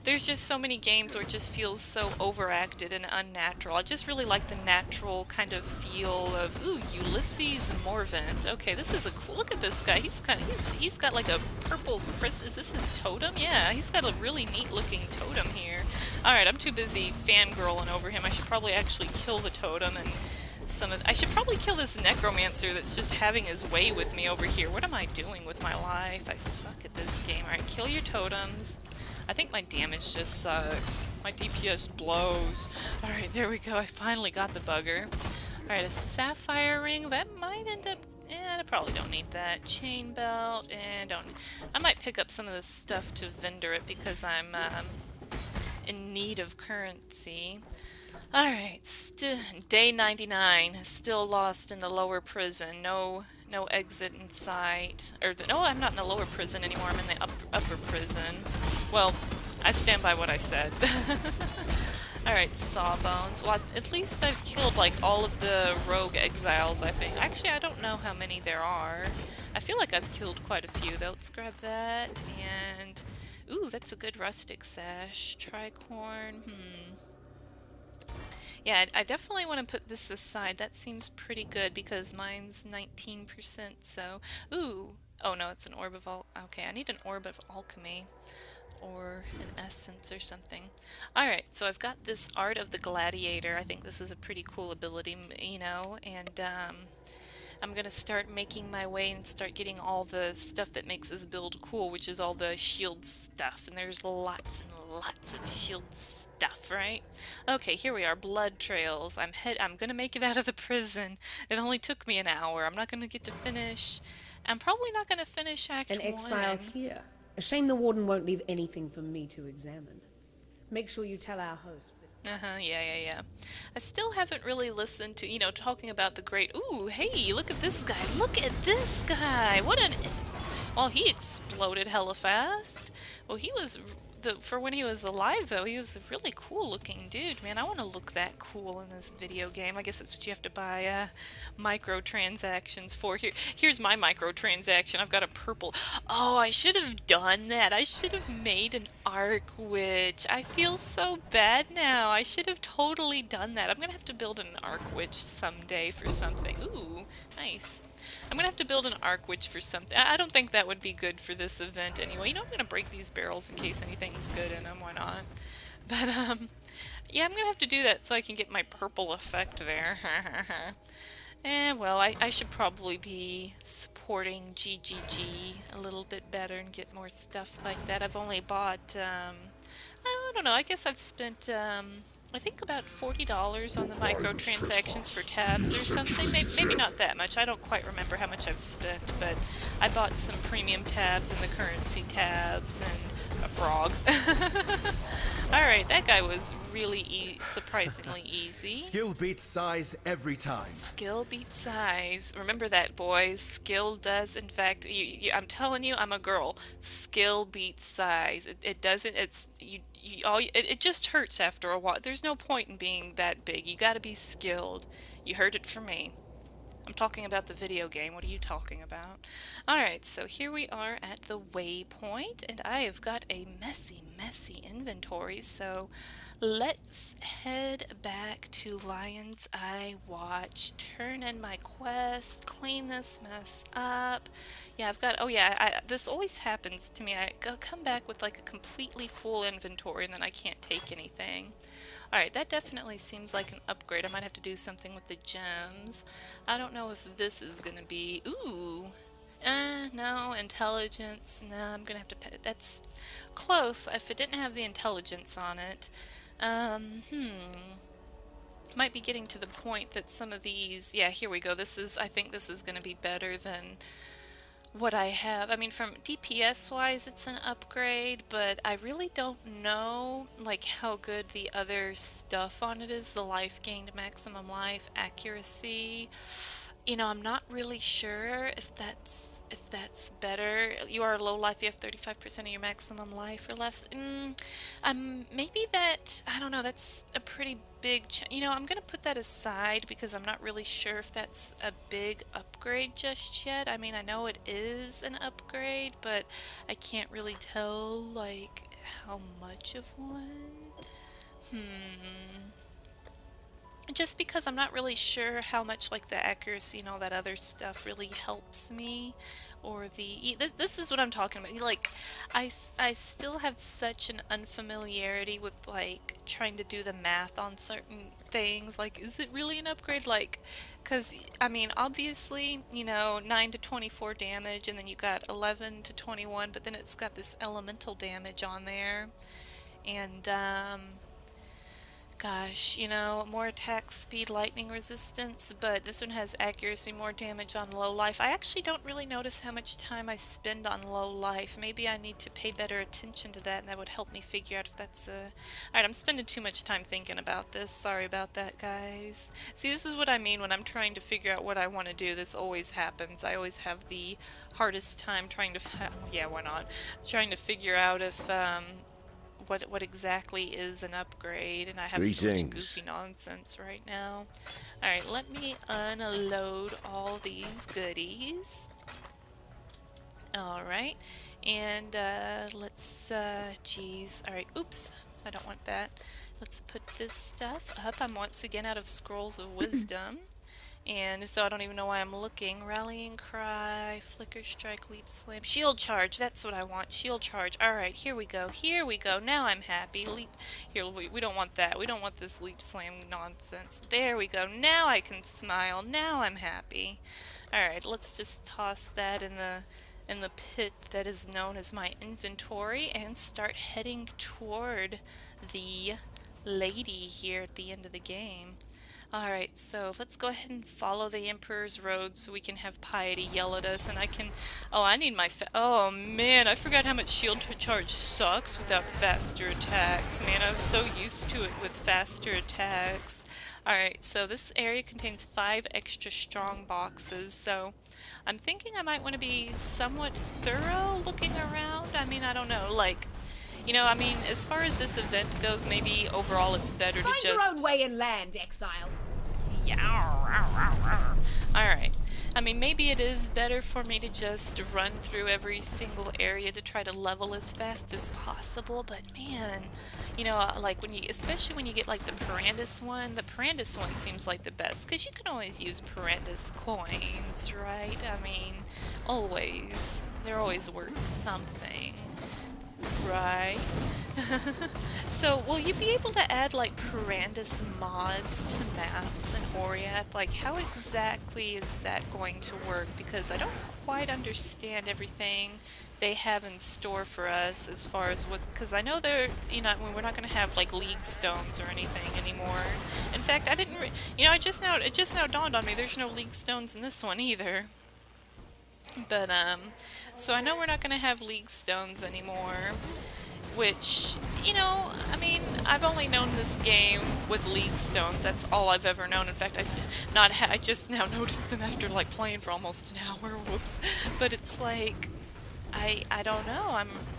There's just so many games where it just feels so overacted and unnatural. I just really like the natural kind of feel of, ooh, Ulysses Morvant. Okay, this is a cool, look at this guy. He's got like a purple, is this his totem? Yeah, he's got a really neat looking totem here. Alright, I'm too busy fangirling over him. I should probably actually kill the totem and I should probably kill this necromancer that's just having his way with me over here. What am I doing with my life? I suck at this game. Alright, kill your totems. I think my damage just sucks. My DPS blows. Alright, there we go. I finally got the bugger. Alright, a sapphire ring. That might end up... I probably don't need that. Chain belt. I might pick up some of this stuff to vendor it because I'm in need of currency. Alright, day 99. Still lost in the lower prison. No exit in sight. No, I'm not in the lower prison anymore. I'm in the upper prison. Well, I stand by what I said. Alright, Sawbones. Well, at least I've killed, like, all of the rogue exiles, I think. Actually, I don't know how many there are. I feel like I've killed quite a few, though. Let's grab that, and... Ooh, that's a good rustic sash. Tricorn, Yeah, I definitely want to put this aside. That seems pretty good because mine's 19%, so... Ooh! Oh no, it's an orb of okay, I need an orb of alchemy. Or an essence or something. Alright, so I've got this Art of the Gladiator. I think this is a pretty cool ability, you know, and I'm gonna start making my way and start getting all the stuff that makes this build cool, which is all the shield stuff, and there's lots and lots of shield stuff, right? Okay, here we are, blood trails. I'm gonna make it out of the prison. It only took me an hour. I'm not gonna get to finish. I'm probably not gonna finish Act 1. An exile here. A shame the warden won't leave anything for me to examine. Make sure you tell our host. Yeah. I still haven't really listened to, you know, talking about the great... Ooh, hey, look at this guy. Look at this guy. What an... Well, he exploded hella fast. Well, he was... For when he was alive, though, he was a really cool-looking dude, man. I want to look that cool in this video game. I guess that's what you have to buy microtransactions for. Here's my microtransaction. I've got a purple... Oh, I should have done that. I should have made an Arc Witch. I feel so bad now. I should have totally done that. I'm going to have to build an Arc Witch someday for something. Ooh, nice. I'm gonna have to build an Arc Witch for something. I don't think that would be good for this event anyway. You know, I'm gonna break these barrels in case anything's good in them. Why not? But, yeah, I'm gonna have to do that so I can get my purple effect there. And, well, I should probably be supporting GGG a little bit better and get more stuff like that. I've only bought, I don't know, I guess I've spent, I think about $40 on the microtransactions for tabs or something. Maybe not that much. I don't quite remember how much I've spent, but I bought some premium tabs and the currency tabs and a frog. Alright, that guy was really surprisingly easy. Skill beats size every time. Skill beats size. Remember that, boys. Skill does, in fact, I'm telling you, I'm a girl. Skill beats size. It doesn't, it's, it just hurts after a while. There's no point in being that big. You gotta be skilled. You heard it from me. I'm talking about the video game. What are you talking about? Alright, so here we are at the waypoint, and I have got a messy inventory, so let's head back to Lion's Eye Watch, turn in my quest, clean this mess up. Yeah, I've got, oh yeah, this always happens to me. I come back with like a completely full inventory and then I can't take anything. Alright, that definitely seems like an upgrade. I might have to do something with the gems. I don't know if this is gonna be... Ooh! No, intelligence. No, I'm gonna have to pay... That's close. If it didn't have the intelligence on it. Might be getting to the point that some of these... Yeah, here we go. I think this is gonna be better than what I have. I mean, from DPS wise it's an upgrade, but I really don't know like how good the other stuff on it is. The life gained, maximum life, accuracy. You know, I'm not really sure if that's better. You are low life, you have 35% of your maximum life or left. Maybe that, I don't know, that's a pretty big, you know, I'm gonna put that aside because I'm not really sure if that's a big upgrade just yet. I mean, I know it is an upgrade, but I can't really tell, like, how much of one. Just because I'm not really sure how much like the accuracy and all that other stuff really helps me, or this is what I'm talking about. Like, I still have such an unfamiliarity with like trying to do the math on certain things. Like, is it really an upgrade? Like, because I mean, obviously, you know, 9 to 24 damage, and then you got 11 to 21, but then it's got this elemental damage on there, and gosh, you know, more attack speed, lightning resistance, but this one has accuracy, more damage on low life. I actually don't really notice how much time I spend on low life. Maybe I need to pay better attention to that, and that would help me figure out if that's a... Alright, I'm spending too much time thinking about this. Sorry about that, guys. See, this is what I mean when I'm trying to figure out what I want to do. This always happens. I always have the hardest time trying to... Yeah, why not? Trying to figure out if, what exactly is an upgrade, and I have so much goofy nonsense right now. Alright, let me unload all these goodies. Alright, and let's, geez, alright, oops, I don't want that. Let's put this stuff up. I'm once again out of Scrolls of Wisdom. And so I don't even know why I'm looking. Rallying Cry, Flicker Strike, Leap Slam, Shield Charge, that's what I want, Shield Charge. Alright, here we go, now I'm happy. Leap, here, we don't want that, we don't want this Leap Slam nonsense. There we go, now I can smile, now I'm happy. Alright, let's just toss that in the pit that is known as my inventory and start heading toward the lady here at the end of the game. Alright, so let's go ahead and follow the Emperor's road so we can have Piety yell at us, and I can... Oh, I need my... Oh, man, I forgot how much shield charge sucks without faster attacks. Man, I was so used to it with faster attacks. Alright, so this area contains 5 extra strong boxes, so I'm thinking I might want to be somewhat thorough looking around. I mean, I don't know, like... You know, I mean, as far as this event goes, maybe overall it's better to just... Find your own way and land, Exile. Yeah. Alright. I mean, maybe it is better for me to just run through every single area to try to level as fast as possible, but man, you know, like when you, especially when you get like the Parandus one seems like the best, because you can always use Parandus coins, right? I mean, always. They're always worth something. Right. So, will you be able to add like horrendous mods to maps in Oriath? Like, how exactly is that going to work? Because I don't quite understand everything they have in store for us as far as what. Because I know they're, we're not going to have like League Stones or anything anymore. In fact, I didn't, it just now dawned on me there's no League Stones in this one either. But, so I know we're not going to have League Stones anymore. Which, I mean, I've only known this game with League Stones. That's all I've ever known. In fact, I just now noticed them after like playing for almost an hour. Whoops. But it's like I don't know.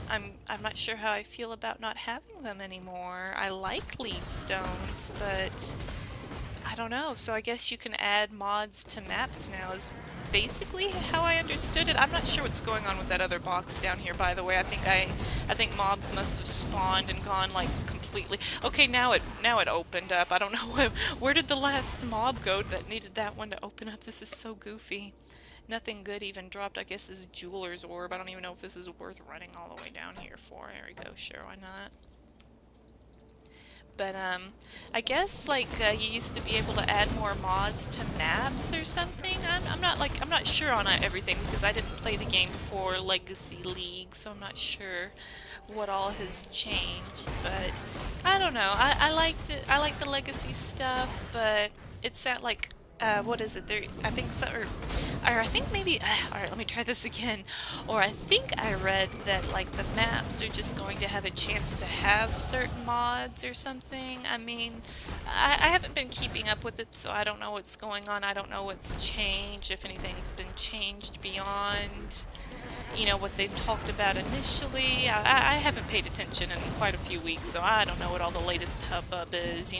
I'm not sure how I feel about not having them anymore. I like League Stones, but I don't know. So I guess you can add mods to maps now is basically how I understood it. I'm not sure what's going on with that other box down here, by the way. I think mobs must have spawned and gone like completely. Okay, now it opened up. I don't know where did the last mob go that needed that one to open up. This is so goofy. Nothing good even dropped. I guess this is Jeweler's Orb. I don't even know if this is worth running all the way down here for. There we go. Sure, why not? But, I guess, like, you used to be able to add more mods to maps or something. I'm not sure on everything because I didn't play the game before Legacy League, so I'm not sure what all has changed. But, I don't know. I liked it. I like the Legacy stuff, but it's at, like, what is it? There, I think so, or I think maybe, alright, let me try this again. Or I think I read that, like, the maps are just going to have a chance to have certain mods or something. I mean, I haven't been keeping up with it, so I don't know what's going on. I don't know what's changed, if anything's been changed beyond, what they've talked about initially. I haven't paid attention in quite a few weeks, so I don't know what all the latest hubbub is.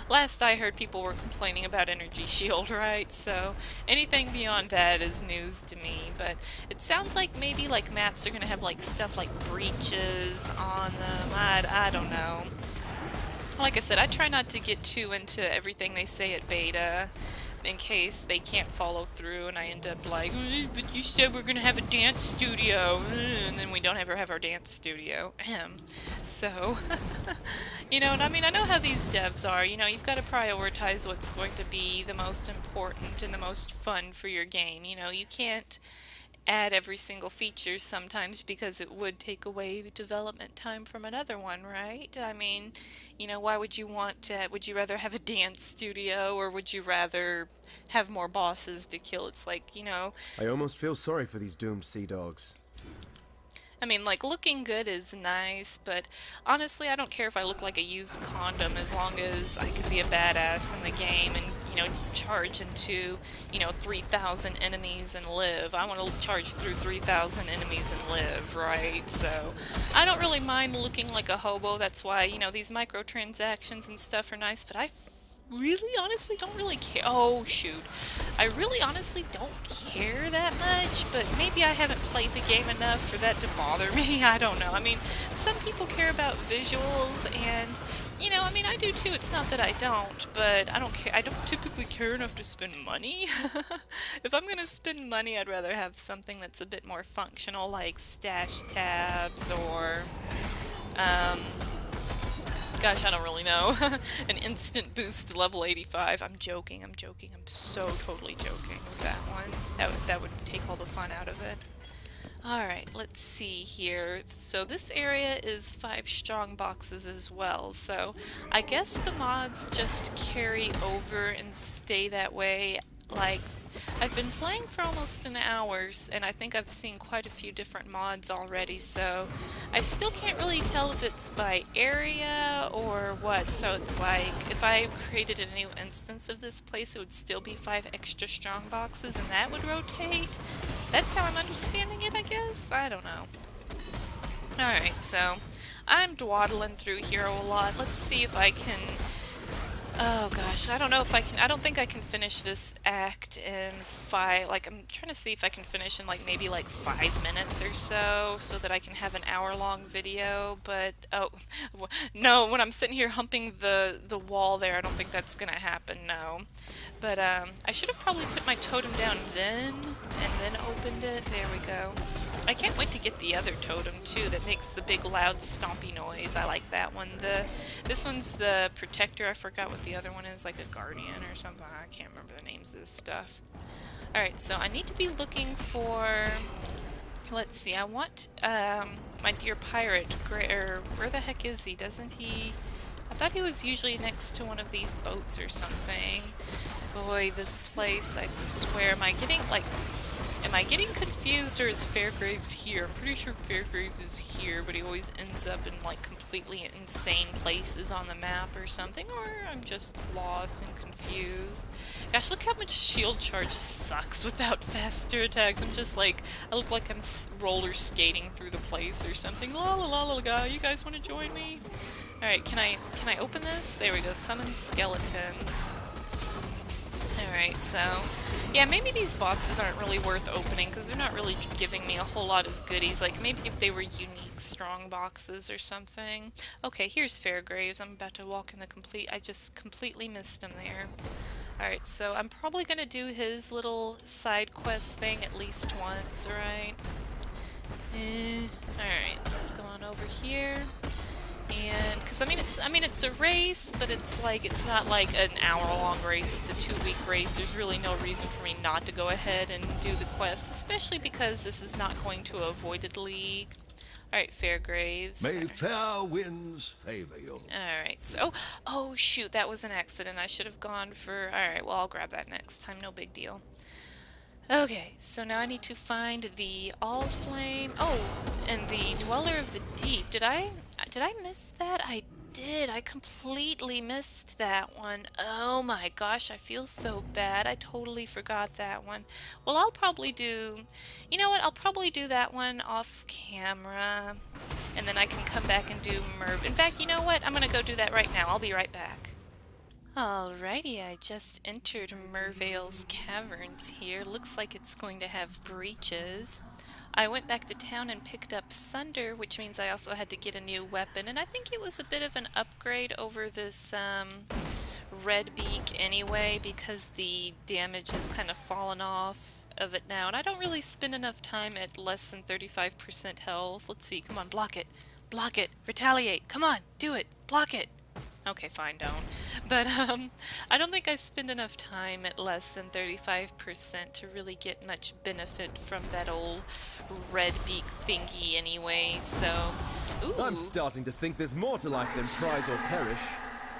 Last I heard people were complaining about Energy Shield, right? So anything beyond that is news to me, but it sounds like maybe like maps are gonna have like stuff like breaches on them. I don't know. Like I said, I try not to get too into everything they say at beta in case they can't follow through and I end up like, but you said we're gonna have a dance studio, and then we don't ever have our dance studio. So, and I mean, I know how these devs are, you've got to prioritize what's going to be the most important and the most fun for your game. You can't add every single feature sometimes because it would take away the development time from another one, right? I mean, why would you would you rather have a dance studio or would you rather have more bosses to kill? It's like, I almost feel sorry for these doomed sea dogs. I mean, like, looking good is nice, but honestly, I don't care if I look like a used condom as long as I can be a badass in the game and, charge into, 3,000 enemies and live. I want to charge through 3,000 enemies and live, right? So, I don't really mind looking like a hobo. That's why, these microtransactions and stuff are nice, but I really honestly don't really care. Oh shoot, I really honestly don't care that much, but maybe I haven't played the game enough for that to bother me. I don't know. I mean, some people care about visuals and I mean, I do too. It's not that I don't, but I don't care. I don't typically care enough to spend money. If I'm gonna spend money, I'd rather have something that's a bit more functional, like stash tabs or gosh, I don't really know. An instant boost to level 85. I'm joking. I'm so totally joking with that one. That would take all the fun out of it. Alright, let's see here. So this area is 5 strong boxes as well, so I guess the mods just carry over and stay that way. Like, I've been playing for almost an hour, and I think I've seen quite a few different mods already, so I still can't really tell if it's by area or what. So it's like, if I created a new instance of this place, it would still be 5 extra strong boxes, and that would rotate. That's how I'm understanding it, I guess? I don't know. Alright, so I'm dawdling through here a lot. Let's see if I can... Oh gosh, I don't know if I can... I don't think I can finish this act in 5... Like, I'm trying to see if I can finish in, like, maybe, like, 5 minutes or so that I can have an hour-long video, but... Oh, no, when I'm sitting here humping the wall there, I don't think that's gonna happen, no. But, I should have probably put my totem down then, and then opened it. There we go. I can't wait to get the other totem too that makes the big loud stompy noise. I like that one. This one's the protector. I forgot what the other one is, like a guardian or something. I can't remember the names of this stuff. Alright, so I need to be looking for... Let's see, I want my dear pirate, where the heck is he? Doesn't he... I thought he was usually next to one of these boats or something. Boy, this place, I swear, am I getting confused, or is Fairgraves here? I'm pretty sure Fairgraves is here, but he always ends up in like completely insane places on the map or something, or I'm just lost and confused. Gosh, look how much shield charge sucks without faster attacks. I'm just like, I look like I'm roller skating through the place or something. La la la la la, you guys want to join me? Alright, can I open this? There we go, summon skeletons. Alright, so, yeah, maybe these boxes aren't really worth opening because they're not really giving me a whole lot of goodies. Like, maybe if they were unique, strong boxes or something. Okay, here's Fairgraves. I'm about to walk in the I just completely missed him there. Alright, so I'm probably gonna do his little side quest thing at least once, right? Alright, let's go on over here. And because I mean it's a race, but it's not like an hour-long race. It's a 2-week race. There's really no reason for me not to go ahead and do the quest, especially because this is not going to a avoided league. All right, Fairgraves. May fair winds favor you. All right. So, oh shoot, that was an accident. I should have gone for. All right. Well, I'll grab that next time. No big deal. Okay, so now I need to find the All Flame. Oh, and the Dweller of the Deep. Did I miss that? I did. I completely missed that one. Oh my gosh, I feel so bad. I totally forgot that one. Well, I'll probably do... You know what? I'll probably do that one off camera. And then I can come back and do Merv. In fact, you know what? I'm gonna go do that right now. I'll be right back. Alrighty, I just entered Merveil's caverns here. Looks like it's going to have breaches. I went back to town and picked up Sunder, which means I also had to get a new weapon, and I think it was a bit of an upgrade over this red beak anyway, because the damage has kind of fallen off of it now, and I don't really spend enough time at less than 35% health. Let's see, come on, block it. Block it. Retaliate. Come on, do it. Block it. Okay, fine, don't. But, I don't think I spend enough time at less than 35% to really get much benefit from that old red beak thingy anyway, so... Ooh. I'm starting to think there's more to life than prize or perish.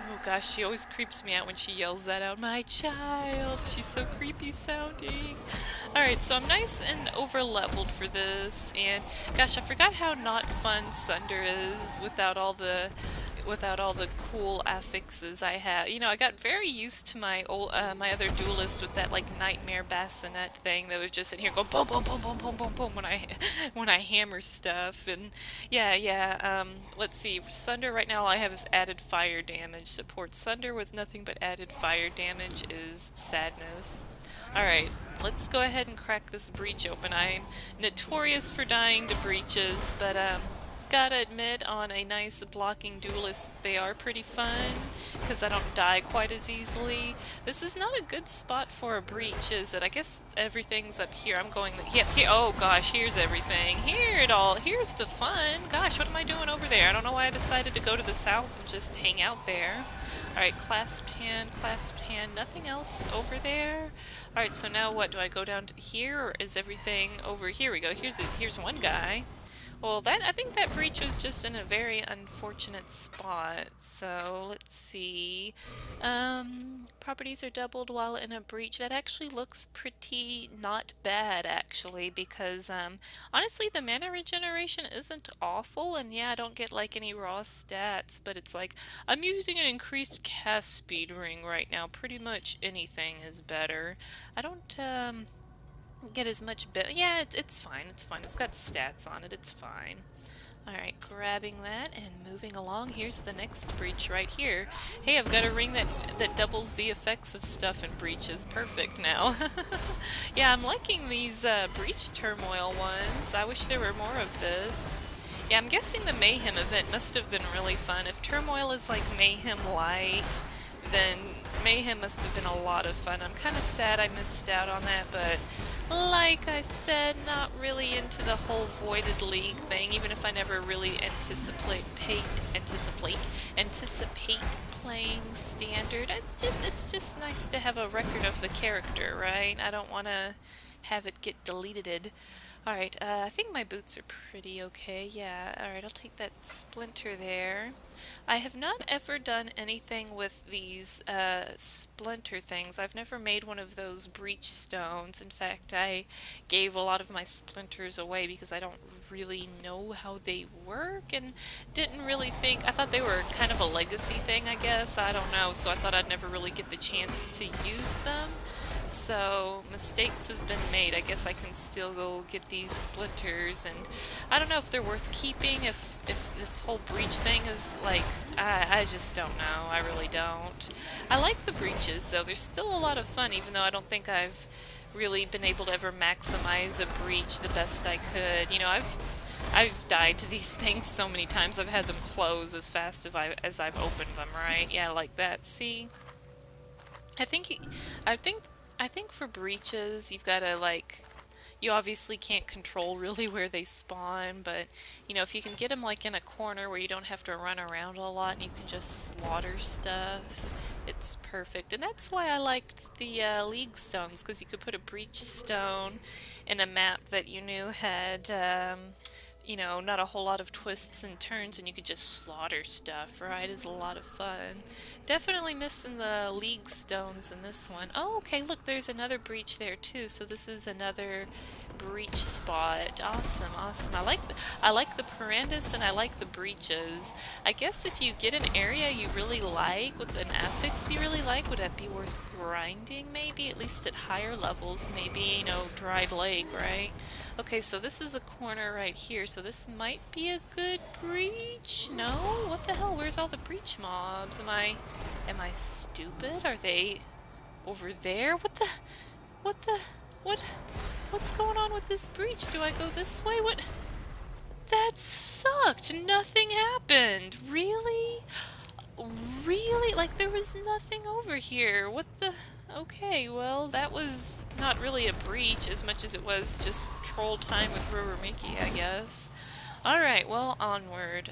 Oh gosh, she always creeps me out when she yells that out. My child! She's so creepy sounding. Alright, so I'm nice and over-leveled for this, and gosh, I forgot how not fun Sunder is without all the cool affixes I have. You know, I got very used to my my other Duelist with that like nightmare bassinet thing that was just in here going boom boom boom boom boom boom boom when I hammer stuff. And yeah, let's see, Sunder right now all I have is added fire damage. Support Sunder with nothing but added fire damage is sadness. Alright, let's go ahead and crack this breach open. I'm notorious for dying to breaches, but gotta admit, on a nice blocking Duelist, they are pretty fun, because I don't die quite as easily. This is not a good spot for a breach, is it? I guess everything's up here. I'm going... Yep, here. Oh gosh, here's everything. Here's the fun. Gosh, what am I doing over there? I don't know why I decided to go to the south and just hang out there. Alright, clasped hand, nothing else over there. Alright, so now what? Do I go down to here, or is everything over here? We go. Here's one guy. Well, I think that breach was just in a very unfortunate spot. So, let's see. Properties are doubled while in a breach. That actually looks pretty not bad, actually, because, honestly, the mana regeneration isn't awful, and yeah, I don't get, like, any raw stats, but it's like, I'm using an increased cast speed ring right now. Pretty much anything is better. I don't, get as much yeah, it's fine, it's got stats on it, it's fine. Alright, grabbing that and moving along. Here's the next breach right here. Hey, I've got a ring that doubles the effects of stuff in breaches. Perfect now. Yeah, I'm liking these breach turmoil ones. I wish there were more of this. Yeah, I'm guessing the Mayhem event must have been really fun. If Turmoil is like Mayhem Light, then Mayhem must have been a lot of fun. I'm kind of sad I missed out on that, but like like I said, not really into the whole Voided League thing, even if I never really anticipate playing standard. It's just nice to have a record of the character, right? I don't want to have it get deleted. Alright, I think my boots are pretty okay. Yeah, alright, I'll take that splinter there. I have not ever done anything with these splinter things. I've never made one of those breach stones. In fact, I gave a lot of my splinters away because I don't really know how they work and didn't really think. I thought they were kind of a legacy thing, I guess. I don't know, so I thought I'd never really get the chance to use them. So mistakes have been made. I guess I can still go get these splinters, and I don't know if they're worth keeping, if this whole breach thing is like, I just don't know. I really don't. I like the breaches though. They're still a lot of fun, even though I don't think I've really been able to ever maximize a breach the best I could. You know, I've died to these things so many times. I've had them close as fast as I've opened them, right? Yeah, like that. See? I think for breaches, you've got to, like, you obviously can't control really where they spawn, but, you know, if you can get them, like, in a corner where you don't have to run around a lot and you can just slaughter stuff, it's perfect. And that's why I liked the League Stones, because you could put a breach stone in a map that you knew had, you know, not a whole lot of twists and turns, and you could just slaughter stuff, right? It's a lot of fun. Definitely missing the League Stones in this one. Oh, okay, look, there's another breach there too, so this is another breach spot. Awesome, awesome. I like the Perandus and I like the breaches. I guess if you get an area you really like, with an affix you really like, would that be worth grinding maybe? At least at higher levels, maybe, you know, Dried Lake, right? Okay, so this is a corner right here, so this might be a good breach? No? What the hell? Where's all the breach mobs? Am I stupid? Are they over there? What's going on with this breach? Do I go this way? What? That sucked! Nothing happened! Really? Really? Like, there was nothing over here. What the... Okay, well, that was not really a breach as much as it was just troll time with Rurumiki, I guess. Alright, well, onward.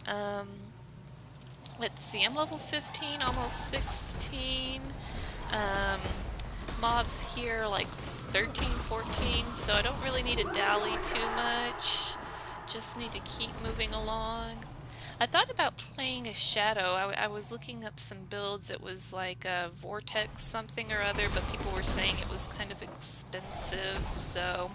Let's see, I'm level 15, almost 16. Mobs here like 13, 14, so I don't really need to dally too much. Just need to keep moving along. I thought about playing a shadow. I was looking up some builds. It was like a vortex something or other, but people were saying it was kind of expensive, so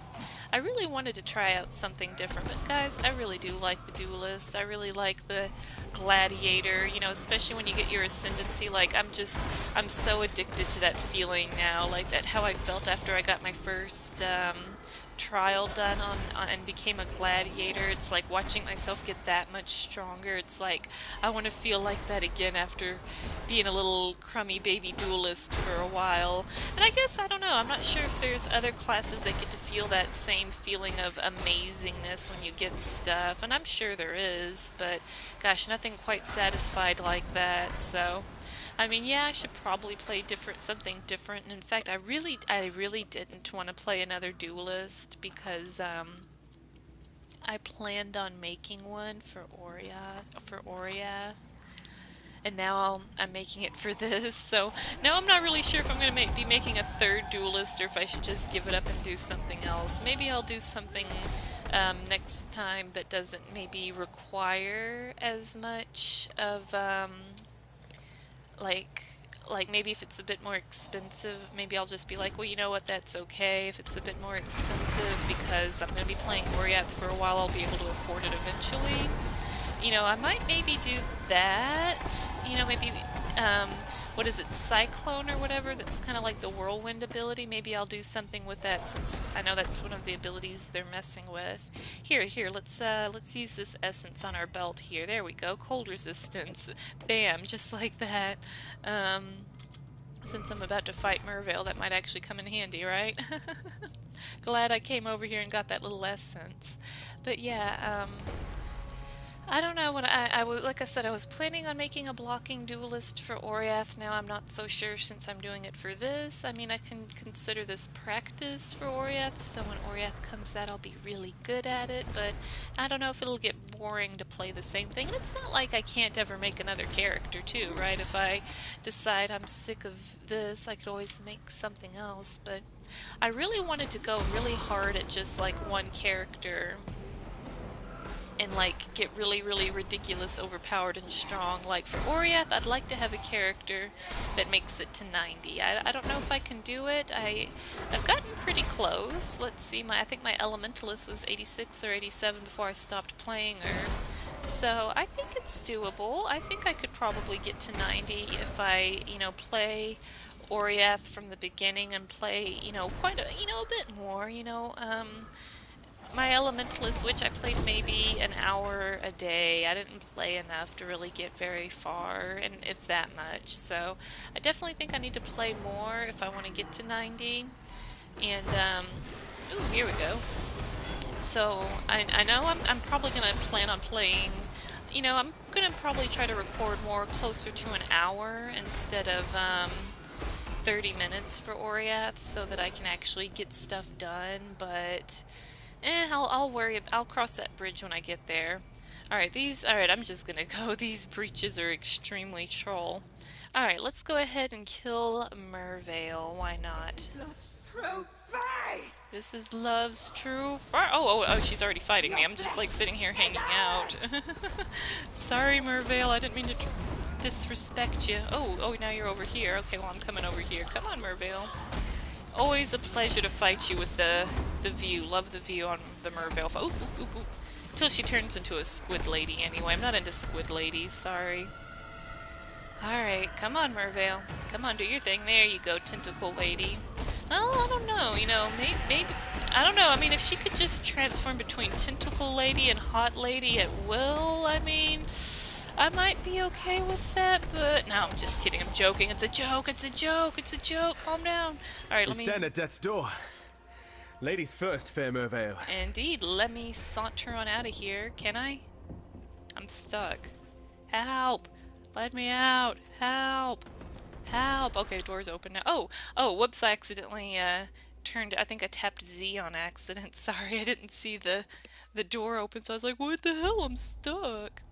I really wanted to try out something different. But guys, I really do like the Duelist. I really like the Gladiator, you know, especially when you get your ascendancy. Like, I'm so addicted to that feeling now, like that how I felt after I got my first trial done on and became a gladiator. It's like watching myself get that much stronger. It's like I want to feel like that again after being a little crummy baby duelist for a while. And I guess, I don't know, I'm not sure if there's other classes that get to feel that same feeling of amazingness when you get stuff, and I'm sure there is, but gosh, nothing quite satisfied like that. So I mean, yeah, I should probably play something different. And in fact, I really didn't want to play another Duelist because I planned on making one for Oriath, and now I'm making it for this. So now I'm not really sure if I'm going to be making a third Duelist or if I should just give it up and do something else. Maybe I'll do something next time that doesn't maybe require as much of like maybe if it's a bit more expensive, maybe I'll just be like, well, you know what, that's okay if it's a bit more expensive, because I'm going to be playing Oriath for a while. I'll be able to afford it eventually. You know, I might maybe do that. You know, maybe what is it, Cyclone or whatever, that's kind of like the Whirlwind ability. Maybe I'll do something with that, since I know that's one of the abilities they're messing with. Here, let's use this essence on our belt here. There we go, cold resistance. Bam, just like that. Since I'm about to fight Merveil, that might actually come in handy, right? Glad I came over here and got that little essence. But yeah, I don't know what I was, like I said, I was planning on making a blocking duelist for Oriath. Now I'm not so sure since I'm doing it for this. I mean, I can consider this practice for Oriath, so when Oriath comes out I'll be really good at it, but I don't know if it'll get boring to play the same thing. And it's not like I can't ever make another character too, right? If I decide I'm sick of this, I could always make something else, but I really wanted to go really hard at just like one character and like get really, really ridiculous, overpowered, and strong. Like for Oriath, I'd like to have a character that makes it to 90. I don't know if I can do it. I've gotten pretty close. Let's see, I think my Elementalist was 86 or 87 before I stopped playing her. So I think it's doable. I think I could probably get to 90 if I, play Oriath from the beginning and play, quite a, a bit more, my Elementalist, which I played maybe an hour a day. I didn't play enough to really get very far, and if that much. So I definitely think I need to play more if I want to get to 90. And, ooh, here we go. So I know I'm probably going to plan on playing, I'm going to probably try to record more closer to an hour instead of 30 minutes for Oriath so that I can actually get stuff done, but I'll cross that bridge when I get there. Alright, I'm just gonna go. These breaches are extremely troll. Alright, let's go ahead and kill Merveil. Why not? This is love's true fight. Oh, she's already fighting me. I'm just like sitting here hanging out. Sorry, Merveil, I didn't mean to disrespect you. Oh, now you're over here. Okay, well, I'm coming over here. Come on, Merveil. Always a pleasure to fight you with the view. Love the view on the Merveil. Oop, oop, oop, oop. Till she turns into a squid lady anyway. I'm not into squid ladies, sorry. Alright, come on, Merveil. Come on, do your thing. There you go, tentacle lady. Well, I don't know, maybe, I don't know, I mean, if she could just transform between tentacle lady and hot lady at will, I mean, I might be okay with that, but no, I'm just kidding. I'm joking. It's a joke. It's a joke. It's a joke. Calm down. All right, We stand at death's door. Ladies first, fair Merveil. Indeed. Let me saunter on out of here. Can I? I'm stuck. Help! Let me out. Help! Help! Okay, door's open now. Oh, whoops! I accidentally turned. I think I tapped Z on accident. Sorry, I didn't see the door open. So I was like, what the hell? I'm stuck.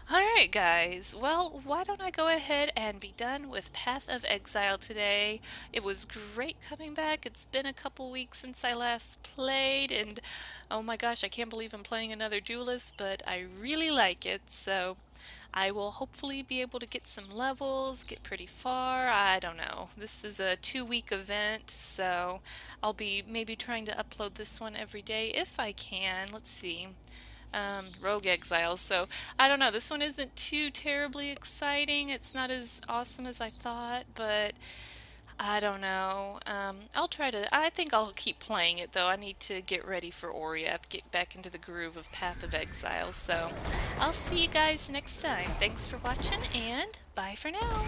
Alright guys, well, why don't I go ahead and be done with Path of Exile today. It was great coming back. It's been a couple weeks since I last played, and oh my gosh, I can't believe I'm playing another Duelist, but I really like it, so I will hopefully be able to get some levels, get pretty far. I don't know. This is a 2-week event, so I'll be maybe trying to upload this one every day if I can. Let's see. Rogue Exiles, so I don't know, this one isn't too terribly exciting. It's not as awesome as I thought, but I don't know. I think I'll keep playing it though. I need to get ready for Oriath, get back into the groove of Path of Exile, so I'll see you guys next time. Thanks for watching, and bye for now.